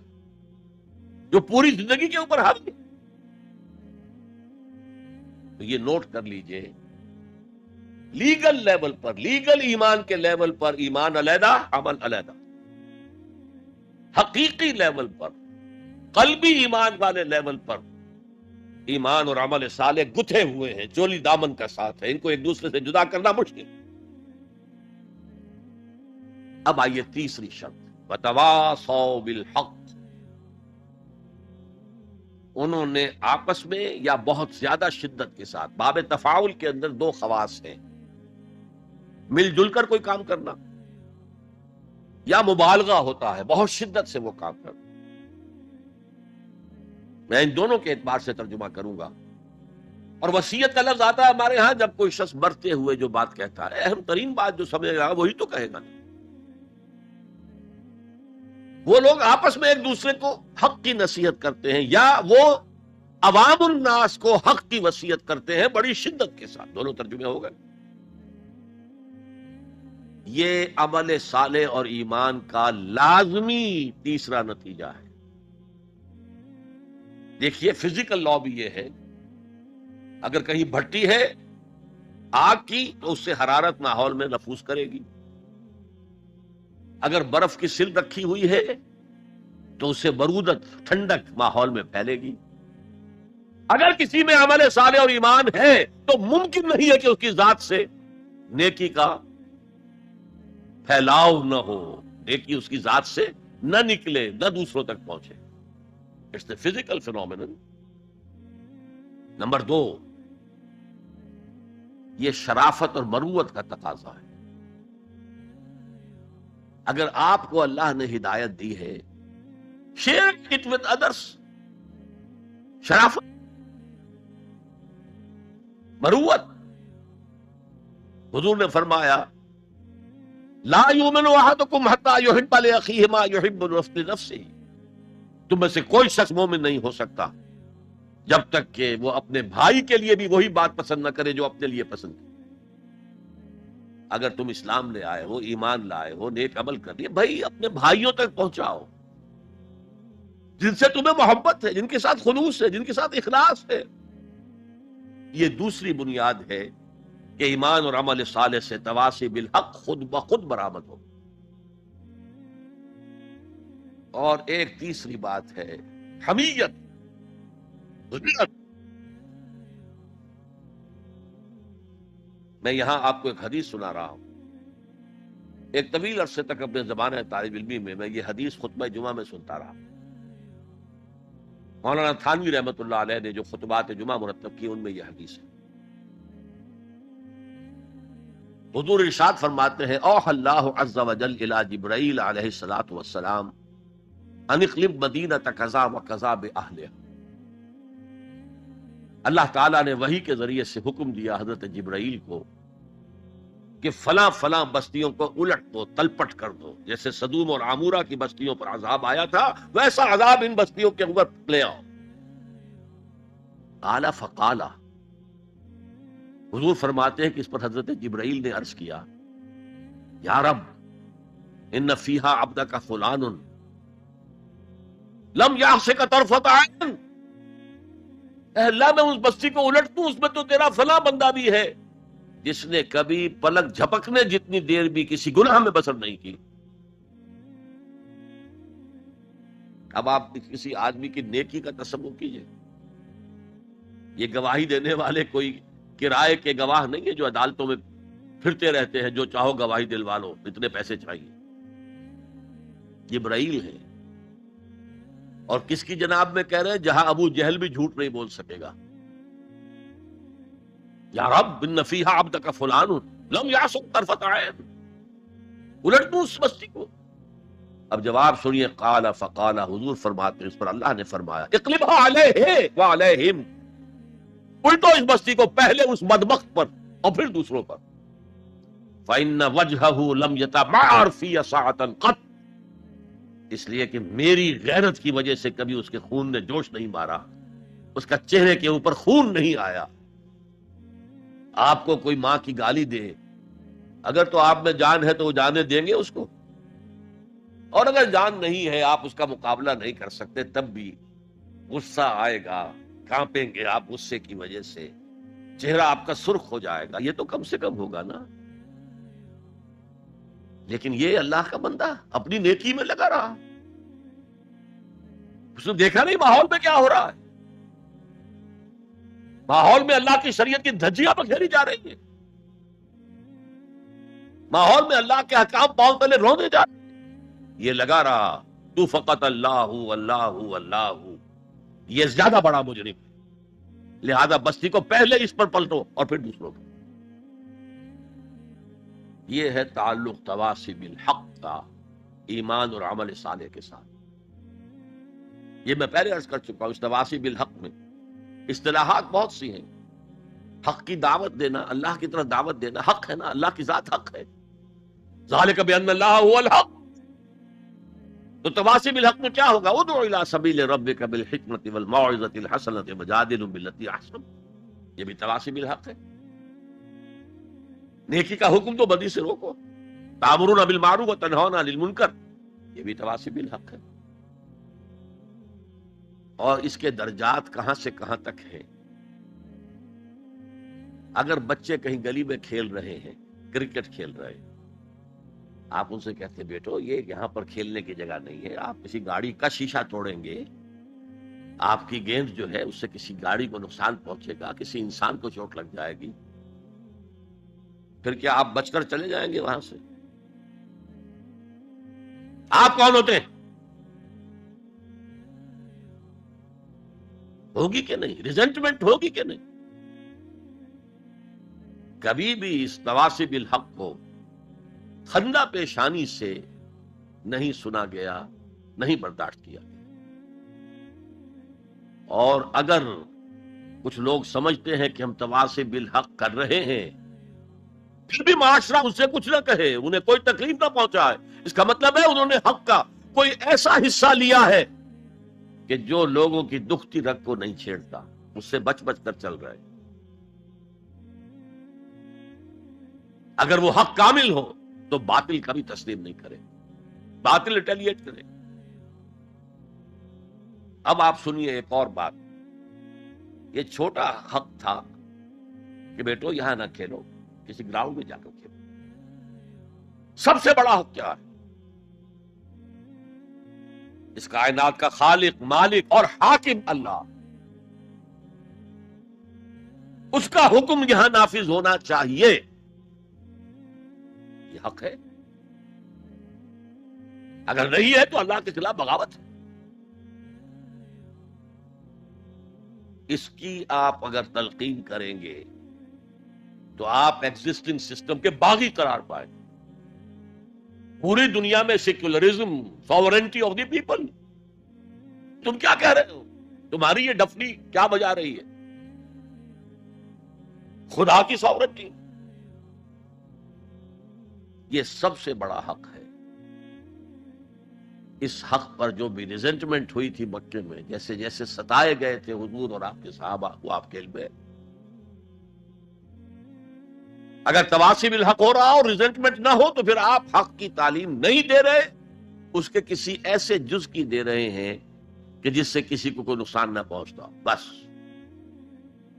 جو پوری زندگی کے اوپر حاوی ہے۔ تو یہ نوٹ کر لیجئے، لیگل لیول پر، لیگل ایمان کے لیول پر ایمان علیحدہ، عمل علیحدہ۔ حقیقی لیول پر، قلبی ایمان والے لیول پر ایمان اور عمل صالح گتھے ہوئے ہیں، چولی دامن کا ساتھ ہے، ان کو ایک دوسرے سے جدا کرنا مشکل۔ اب آئیے تیسری شرط، وتواصوا بالحق، انہوں نے آپس میں یا بہت زیادہ شدت کے ساتھ، باب تفاعل کے اندر دو خواص ہیں، مل جل کر کوئی کام کرنا یا مبالغہ ہوتا ہے، بہت شدت سے وہ کام کرنا۔ میں ان دونوں کے اعتبار سے ترجمہ کروں گا۔ اور وصیت کا لفظ آتا ہے ہمارے ہاں جب کوئی شخص مرتے ہوئے جو بات کہتا ہے، اہم ترین بات جو سمجھے گا وہی تو کہے گا۔ وہ لوگ آپس میں ایک دوسرے کو حق کی نصیحت کرتے ہیں یا وہ عوام الناس کو حق کی وصیت کرتے ہیں بڑی شدت کے ساتھ، دونوں ترجمے ہو گئے۔ یہ عمل صالح اور ایمان کا لازمی تیسرا نتیجہ ہے۔ دیکھیے فزیکل لا بھی یہ ہے، اگر کہیں بھٹی ہے آگ کی تو اس سے حرارت ماحول میں نفوذ کرے گی، اگر برف کی سل رکھی ہوئی ہے تو اس سے برودت ٹھنڈک ماحول میں پھیلے گی۔ اگر کسی میں عمل صالح اور ایمان ہے تو ممکن نہیں ہے کہ اس کی ذات سے نیکی کا پھیلاؤ نہ ہو، نیکی اس کی ذات سے نہ نکلے، نہ دوسروں تک پہنچے۔ It's the physical phenomenon۔ Number 2، یہ شرافت اور مروت کا تقاضا ہے۔ اگر آپ کو اللہ نے ہدایت دی ہے، share it with others۔ شرافت، مروت۔ حضور نے فرمایا لا یؤمن احدکم حتی یحب لاخیہ ما یحب لنفسہ، تم میں سے کوئی شخص مومن نہیں ہو سکتا جب تک کہ وہ اپنے بھائی کے لیے بھی وہی بات پسند نہ کرے جو اپنے لیے پسند ہے۔ اگر تم اسلام لے آئے ہو، ایمان لائے ہو، نیک عمل کر لیے، بھائی اپنے بھائیوں تک پہنچاؤ جن سے تمہیں محبت ہے، جن کے ساتھ خلوص ہے، جن کے ساتھ اخلاص ہے۔ یہ دوسری بنیاد ہے کہ ایمان اور عمل صالح سے تواصی بالحق خود بخود برآمد ہو۔ اور ایک تیسری بات ہے حمیت، غیرت۔ میں یہاں آپ کو ایک حدیث سنا رہا ہوں۔ ایک طویل عرصے تک اپنے زمانہ طالب علمی میں یہ حدیث خطبہ جمعہ میں سنتا رہا۔ مولانا تھانوی رحمۃ اللہ علیہ نے جو خطبات جمعہ مرتب کی ان میں یہ حدیث ہے۔ حضور ارشاد فرماتے ہیں اوحى اللہ عز وجل الی جبرائیل علیہ الصلوۃ والسلام ان اقلب مدینۃ کذا وکذا باہلھا۔ اللہ تعالیٰ نے وحی کے ذریعے سے حکم دیا حضرت جبرائیل کو کہ فلاں فلاں بستیوں کو الٹ دو، تلپٹ کر دو، جیسے سدوم اور عمورہ کی بستیوں پر عذاب آیا تھا ویسا عذاب ان بستیوں کے اوپر لے آؤ۔ قال فقال، حضور فرماتے ہیں کہ اس پر حضرت جبرائیل نے عرض کیا یا رب ان فیہا عبدک فلان لم یعصک طرفۃ عین، اے اللہ میں اس بستی کو الٹ دوں، اس میں تو تیرا فلاں بندہ بھی ہے جس نے کبھی پلک جھپکنے جتنی دیر بھی کسی گناہ میں بسر نہیں کی۔ اب آپ کسی آدمی کی نیکی کا تصور کیجئے، یہ گواہی دینے والے کوئی کرائے کے گواہ نہیں ہے جو عدالتوں میں پھرتے رہتے ہیں جو چاہو گواہی دلوا لو، اتنے پیسے چاہیے۔ جبرائیل ہے، اور کس کی جناب میں کہہ رہے ہیں؟ جہاں ابو جہل بھی جھوٹ نہیں بول سکے گا۔ یا رب ان فیہا عبدک فلان لم یعصک طرفۃ عین، الٹ دوں اس بستی کو۔ اب جواب سنیے، قال فقال، حضور فرماتے ہیں اس پر اللہ نے فرمایا اقلبها علیہ وعلیہم، الٹو اس بستی کو، پہلے اس بدبخت پر اور پھر دوسروں پر۔ فإن وجهه لم يتمعر في ساعة قط، اس لیے کہ میری غیرت کی وجہ سے کبھی اس کے خون نے جوش نہیں مارا، اس کا چہرے کے اوپر خون نہیں آیا۔ آپ کو کوئی ماں کی گالی دے، اگر تو آپ میں جان ہے تو وہ جانے دیں گے اس کو، اور اگر جان نہیں ہے آپ اس کا مقابلہ نہیں کر سکتے تب بھی غصہ آئے گا، کانپیں گے آپ غصے کی وجہ سے، چہرہ آپ کا سرخ ہو جائے گا، یہ تو کم سے کم ہوگا نا۔ لیکن یہ اللہ کا بندہ اپنی نیکی میں لگا رہا، اس نے دیکھا نہیں ماحول میں کیا ہو رہا ہے، ماحول میں اللہ کی شریعت کی دھجیاں بکھیری جا رہی ہیں، ماحول میں اللہ کے احکام پاؤں تلے رونے جا رہے ہیں۔ یہ لگا رہا تو فقط اللہ اللہ اللہ، یہ زیادہ بڑا مجرم ہے، لہذا بستی کو پہلے اس پر پلٹو اور پھر دوسروں پر۔ یہ ہے تعلق تواصی بالحق کا ایمان اور عمل صالح کے ساتھ۔ یہ میں پہلے عرض کر چکا ہوں، اس تواصی بالحق میں اصطلاحات بہت سی ہیں۔ حق کی دعوت دینا، اللہ کی طرف دعوت دینا حق ہے نا، اللہ کی ذات حق ہے۔ ذالک بان اللہ هو الحق، تو تواصی بالحق میں کیا ہوگا؟ ادعو الی سبیل ربک بالحکمت والموعظۃ الحسنۃ وجادلهم بالتی احسن، یہ بھی تواصی بالحق ہے۔ نیکی کا حکم تو بدی سے روکو، تأمرون بالمعروف وتنہون عن المنکر، یہ بھی تواصی بالحق ہے۔ اور اس کے درجات کہاں سے کہاں تک ہیں؟ اگر بچے کہیں گلی میں کھیل رہے ہیں، کرکٹ کھیل رہے ہیں، آپ ان سے کہتے ہیں بیٹو یہ یہاں پر کھیلنے کی جگہ نہیں ہے، آپ کسی گاڑی کا شیشہ توڑیں گے، آپ کی گیند جو ہے اس سے کسی گاڑی کو نقصان پہنچے گا، کسی انسان کو چوٹ لگ جائے گی، پھر کیا آپ بچ کر چلے جائیں گے وہاں سے؟ آپ کون ہوتے ہیں؟ ہوگی کہ نہیں؟ ریزنٹمنٹ ہوگی کہ نہیں؟ کبھی بھی اس تواصی بالحق کو خندہ پیشانی سے نہیں سنا گیا، نہیں برداشت کیا گیا۔ اور اگر کچھ لوگ سمجھتے ہیں کہ ہم تواصی بالحق کر رہے ہیں، پھر بھی معاشرہ اس سے کچھ نہ کہے، انہیں کوئی تکلیف نہ پہنچائے، اس کا مطلب ہے انہوں نے حق کا کوئی ایسا حصہ لیا ہے کہ جو لوگوں کی دکھتی رگ کو نہیں چھیڑتا، اس سے بچ بچ کر چل رہے۔ اگر وہ حق کامل ہو تو باطل کبھی تسلیم نہیں کرے، باطل ریٹیلیٹ کرے۔ اب آپ سنیے ایک اور بات، یہ چھوٹا حق تھا کہ بیٹو یہاں نہ کھیلو، کسی گراؤنڈ میں جا کر کھیلو۔ سب سے بڑا حق کیا ہے؟ اس کائنات کا خالق، مالک اور حاکم اللہ، اس کا حکم یہاں نافذ ہونا چاہیے، یہ حق ہے۔ اگر نہیں ہے تو اللہ کے خلاف بغاوت ہے۔ اس کی آپ اگر تلقین کریں گے تو آپ ایگزسٹنگ سسٹم کے باغی قرار پائیں۔ پوری دنیا میں secularism, sovereignty of the people, تم کیا کہہ رہے ہو؟ تمہاری یہ ڈفلی کیا بجا رہی ہے؟ خدا کی ساورنٹی، یہ سب سے بڑا حق ہے۔ اس حق پر جو بھی ریزنٹمنٹ ہوئی تھی مکے میں، جیسے جیسے ستائے گئے تھے حضور اور آپ کے صحابہ، وہ آپ کے علم ہے۔ اگر تواصی بالحق ہو رہا اور ریزنٹمنٹ نہ ہو تو پھر آپ حق کی تعلیم نہیں دے رہے، اس کے کسی ایسے جز کی دے رہے ہیں کہ جس سے کسی کو کوئی نقصان نہ پہنچتا، بس۔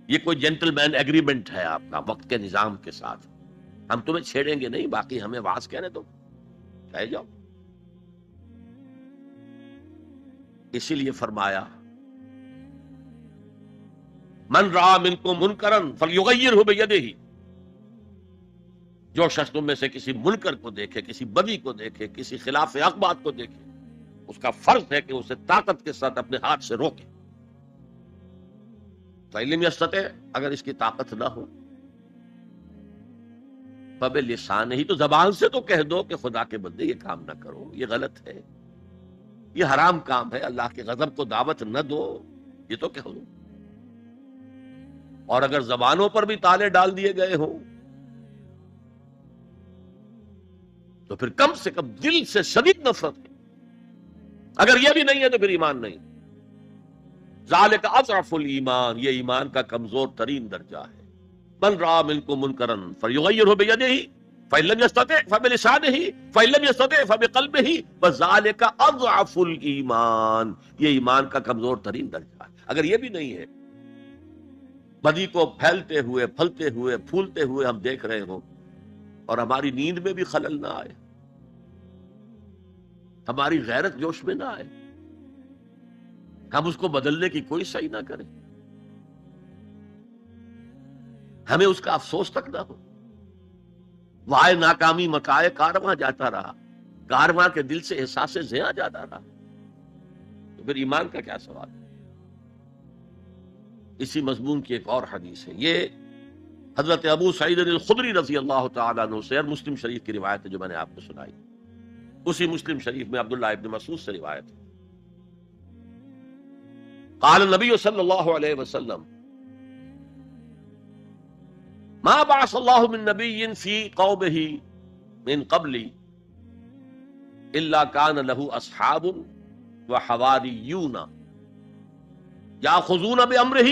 یہ کوئی جینٹل مین ایگریمنٹ ہے آپ کا وقت کے نظام کے ساتھ، ہم تمہیں چھیڑیں گے نہیں، باقی ہمیں واز کہنے دو، کہہ جاؤ۔ اسی لیے فرمایا من رأى منکم منکرا فلیغیرہ بیدہ، جو شخص تم میں سے کسی منکر کو دیکھے، کسی بدی کو دیکھے، کسی خلاف حق بات کو دیکھے، اس کا فرض ہے کہ اسے طاقت کے ساتھ اپنے ہاتھ سے روکے۔ فَإِن لَمْ يَسْتَطِعْ، اگر اس کی طاقت نہ ہو، فَبِلِسَانِهِ، ہی تو زبان سے تو کہہ دو کہ خدا کے بندے یہ کام نہ کرو، یہ غلط ہے، یہ حرام کام ہے، اللہ کے غضب کو دعوت نہ دو، یہ تو کہہ دو۔ اور اگر زبانوں پر بھی تالے ڈال دیے گئے ہوں تو پھر کم سے کم دل سے شدید نفرت ہے۔ اگر یہ بھی نہیں ہے تو پھر ایمان نہیں۔ ذالک اضعف الایمان، یہ ایمان کا کمزور ترین درجہ ہے۔ من رأى منکم منکرا فلیغیرہ بیدہ فإن لم يستطع فبلسانہ فإن لم يستطع فبقلبہ وذالک اضعف الایمان، یہ ایمان کا کمزور ترین درجہ ہے۔ اگر یہ بھی نہیں ہے، بدی کو پھیلتے ہوئے، پھلتے ہوئے، پھولتے ہوئے ہم دیکھ رہے ہوں اور ہماری نیند میں بھی خلل نہ آئے، ہماری غیرت جوش میں نہ آئے، ہم اس کو بدلنے کی کوئی سعی نہ کریں، ہمیں اس کا افسوس تک نہ ہو. وائے ناکامی مکائے کارواں جاتا رہا، کارواں کے دل سے احساس زیاں جاتا رہا، تو پھر ایمان کا کیا سوال. اسی مضمون کی ایک اور حدیث ہے، یہ حضرت ابو سعید الخدری رضی اللہ تعالیٰ عنہ سے، اور مسلم شریف کی روایت ہے جو میں نے آپ کو سنائی. اسی مسلم شریف میں عبداللہ ابن مسعود سے روایت ہے. قال النبی صلی اللہ علیہ وسلم ما بعث اللہ من نبی فی قومہ من قبلی الا کان لہ اصحاب وحواریون یاخذون بامرہ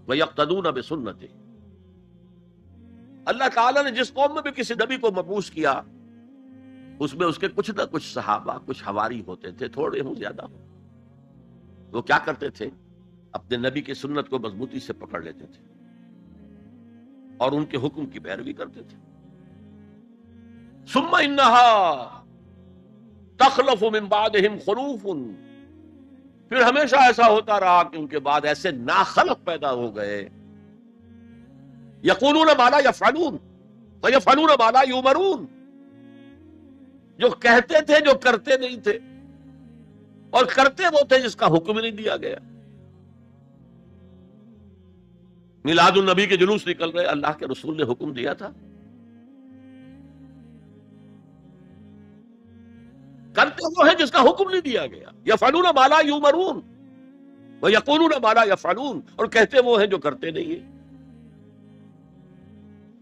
ویقتدون بسنتہ. اللہ تعالیٰ نے جس قوم میں بھی کسی نبی کو مبعوث کیا، اس میں اس کے کچھ نہ کچھ صحابہ، کچھ حواری ہوتے تھے، تھوڑے ہوں زیادہ ہوں. وہ کیا کرتے تھے؟ اپنے نبی کی سنت کو مضبوطی سے پکڑ لیتے تھے اور ان کے حکم کی پیروی کرتے تھے. ثم انہا تخلف من بعدہم خلوف، پھر ہمیشہ ایسا ہوتا رہا کہ ان کے بعد ایسے ناخلق پیدا ہو گئے، یقولون ما لا یفعلون ویفعلون ما لا یؤمرون، جو کہتے تھے جو کرتے نہیں تھے، اور کرتے وہ تھے جس کا حکم ہی نہیں دیا گیا. میلاد النبی کے جلوس نکل رہے، اللہ کے رسول نے حکم دیا تھا. کرتے وہ ہیں جس کا حکم نہیں دیا گیا. یفعلون ما لا یؤمرون ویقولون ما لا یفعلون، اور کہتے وہ ہیں جو کرتے نہیں ہیں.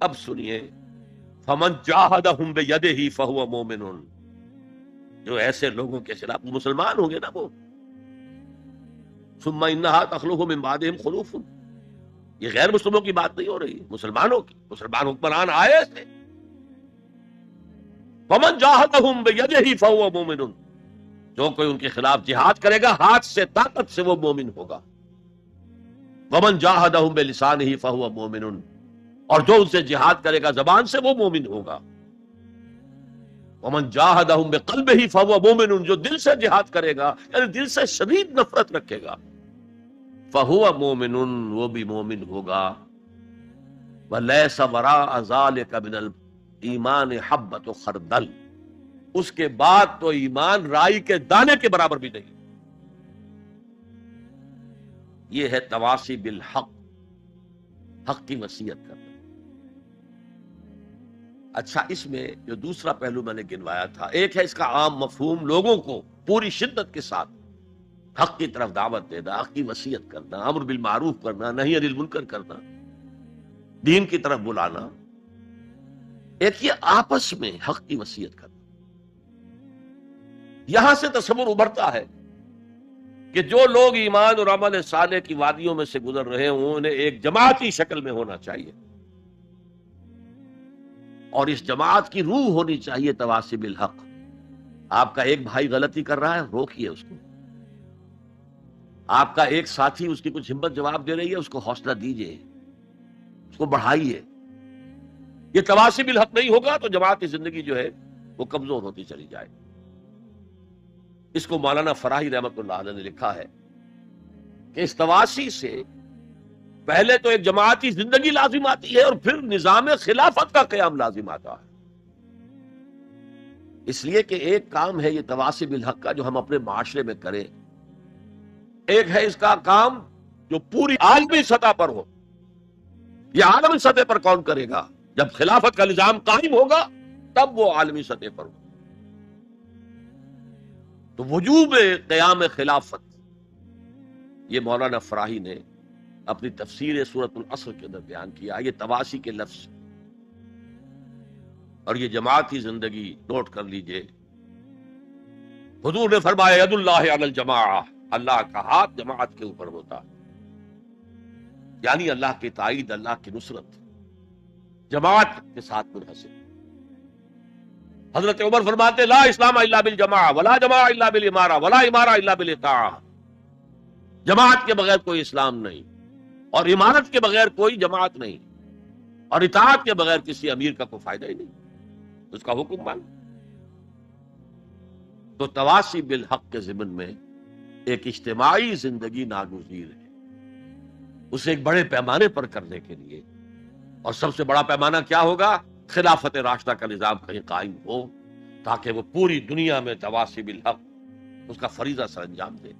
اب سنیے، فمن جاہدہم بیدہ فہو مومن، جو ایسے لوگوں کے خلاف مسلمان ہوں گے نا وہ. ثم انہا تخلف من بعدہم خلوف، یہ غیر مسلموں کی بات نہیں ہو رہی، مسلمانوں کی. مسلمان حکمران آئے تھے. ومن جاہدہم بیدہ فہو مومن، جو کوئی ان کے خلاف جہاد کرے گا ہاتھ سے، طاقت سے، وہ مومن ہوگا. ومن جاہدہم بلسانہ فہو مومن، اور جو ان سے جہاد کرے گا زبان سے، وہ مومن ہوگا. ومن جاہدہم بقلبہ فہو مومن، جو دل سے جہاد کرے گا، یعنی دل سے شدید نفرت رکھے گا، فہو مومن، وہ بھی مومن ہوگا. ولیس وراء ذلک من الایمان حبۃ خردل، اس کے بعد تو ایمان رائی کے دانے کے برابر بھی نہیں. یہ ہے تواصی بالحق، حق کی وصیت کرنا. اچھا، اس میں جو دوسرا پہلو میں نے گنوایا تھا، ایک ہے اس کا عام مفہوم، لوگوں کو پوری شدت کے ساتھ حق کی طرف دعوت دینا، حق کی وصیت کرنا، امر بالمعروف کرنا، نہی عن المنکر کرنا، دین کی طرف بلانا. ایک یہ آپس میں حق کی وصیت کرنا. یہاں سے تصور ابھرتا ہے کہ جو لوگ ایمان اور عمل صالح کی وادیوں میں سے گزر رہے ہوں، انہیں ایک جماعتی شکل میں ہونا چاہیے، اور اس جماعت کی روح ہونی چاہیے تواصی بالحق. آپ کا ایک بھائی غلطی کر رہا ہے، روکیے اس کو. آپ کا ایک ساتھی اس کی کچھ ہمت جواب دے رہی ہے، اس کو حوصلہ دیجیے، اس کو بڑھائیے. یہ تواصی بالحق نہیں ہوگا تو جماعتی زندگی جو ہے وہ کمزور ہوتی چلی جائے. اس کو مولانا فراہی رحمۃ اللہ علیہ نے لکھا ہے کہ اس تواصی سے پہلے تو ایک جماعتی زندگی لازم آتی ہے، اور پھر نظام خلافت کا قیام لازم آتا ہے. اس لیے کہ ایک کام ہے یہ تواصی بالحق کا جو ہم اپنے معاشرے میں کریں، ایک ہے اس کا کام جو پوری عالمی سطح پر ہو. یہ عالمی سطح پر کون کرے گا؟ جب خلافت کا نظام قائم ہوگا تب وہ عالمی سطح پر ہو. تو وجوب قیام خلافت، یہ مولانا فراہی نے اپنی تفسیر سورۃ العصر کے اندر بیان کیا. یہ تواصی کے لفظ اور یہ جماعتی زندگی نوٹ کر لیجئے. حضور نے فرمایا ید اللہ علی الجماعہ، اللہ کا ہاتھ جماعت کے اوپر ہوتا، یعنی اللہ کی تائید، اللہ کی نصرت جماعت کے ساتھ منحصر. حضرت عمر فرماتے لا اسلام الا بالجماعہ ولا جماعہ الا بالامارہ ولا امارہ الا بالاطاعہ. جماعت کے بغیر کوئی اسلام نہیں، اور امارت کے بغیر کوئی جماعت نہیں، اور اطاعت کے بغیر کسی امیر کا کوئی فائدہ ہی نہیں، اس کا حکم مان. تو تواصی بالحق کے ضمن میں ایک اجتماعی زندگی ناگزیر ہے. اسے ایک بڑے پیمانے پر کرنے کے لیے اور سب سے بڑا پیمانہ کیا ہوگا؟ خلافت راشدہ کا نظام کہیں قائم ہو تاکہ وہ پوری دنیا میں تواصی بالحق اس کا فریضہ سر انجام دے.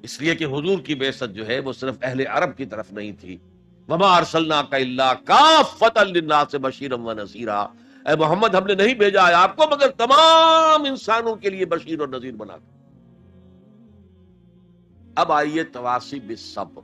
اس لیے کہ حضور کی بعثت جو ہے وہ صرف اہل عرب کی طرف نہیں تھی. وما ارسلناک الا کافۃ للناس بشیرا ونذیرا، اے محمد ہم نے نہیں بھیجا ہے آپ کو مگر تمام انسانوں کے لیے بشیر اور نذیر بنا کر. اب آئیے تواصی بالصبر.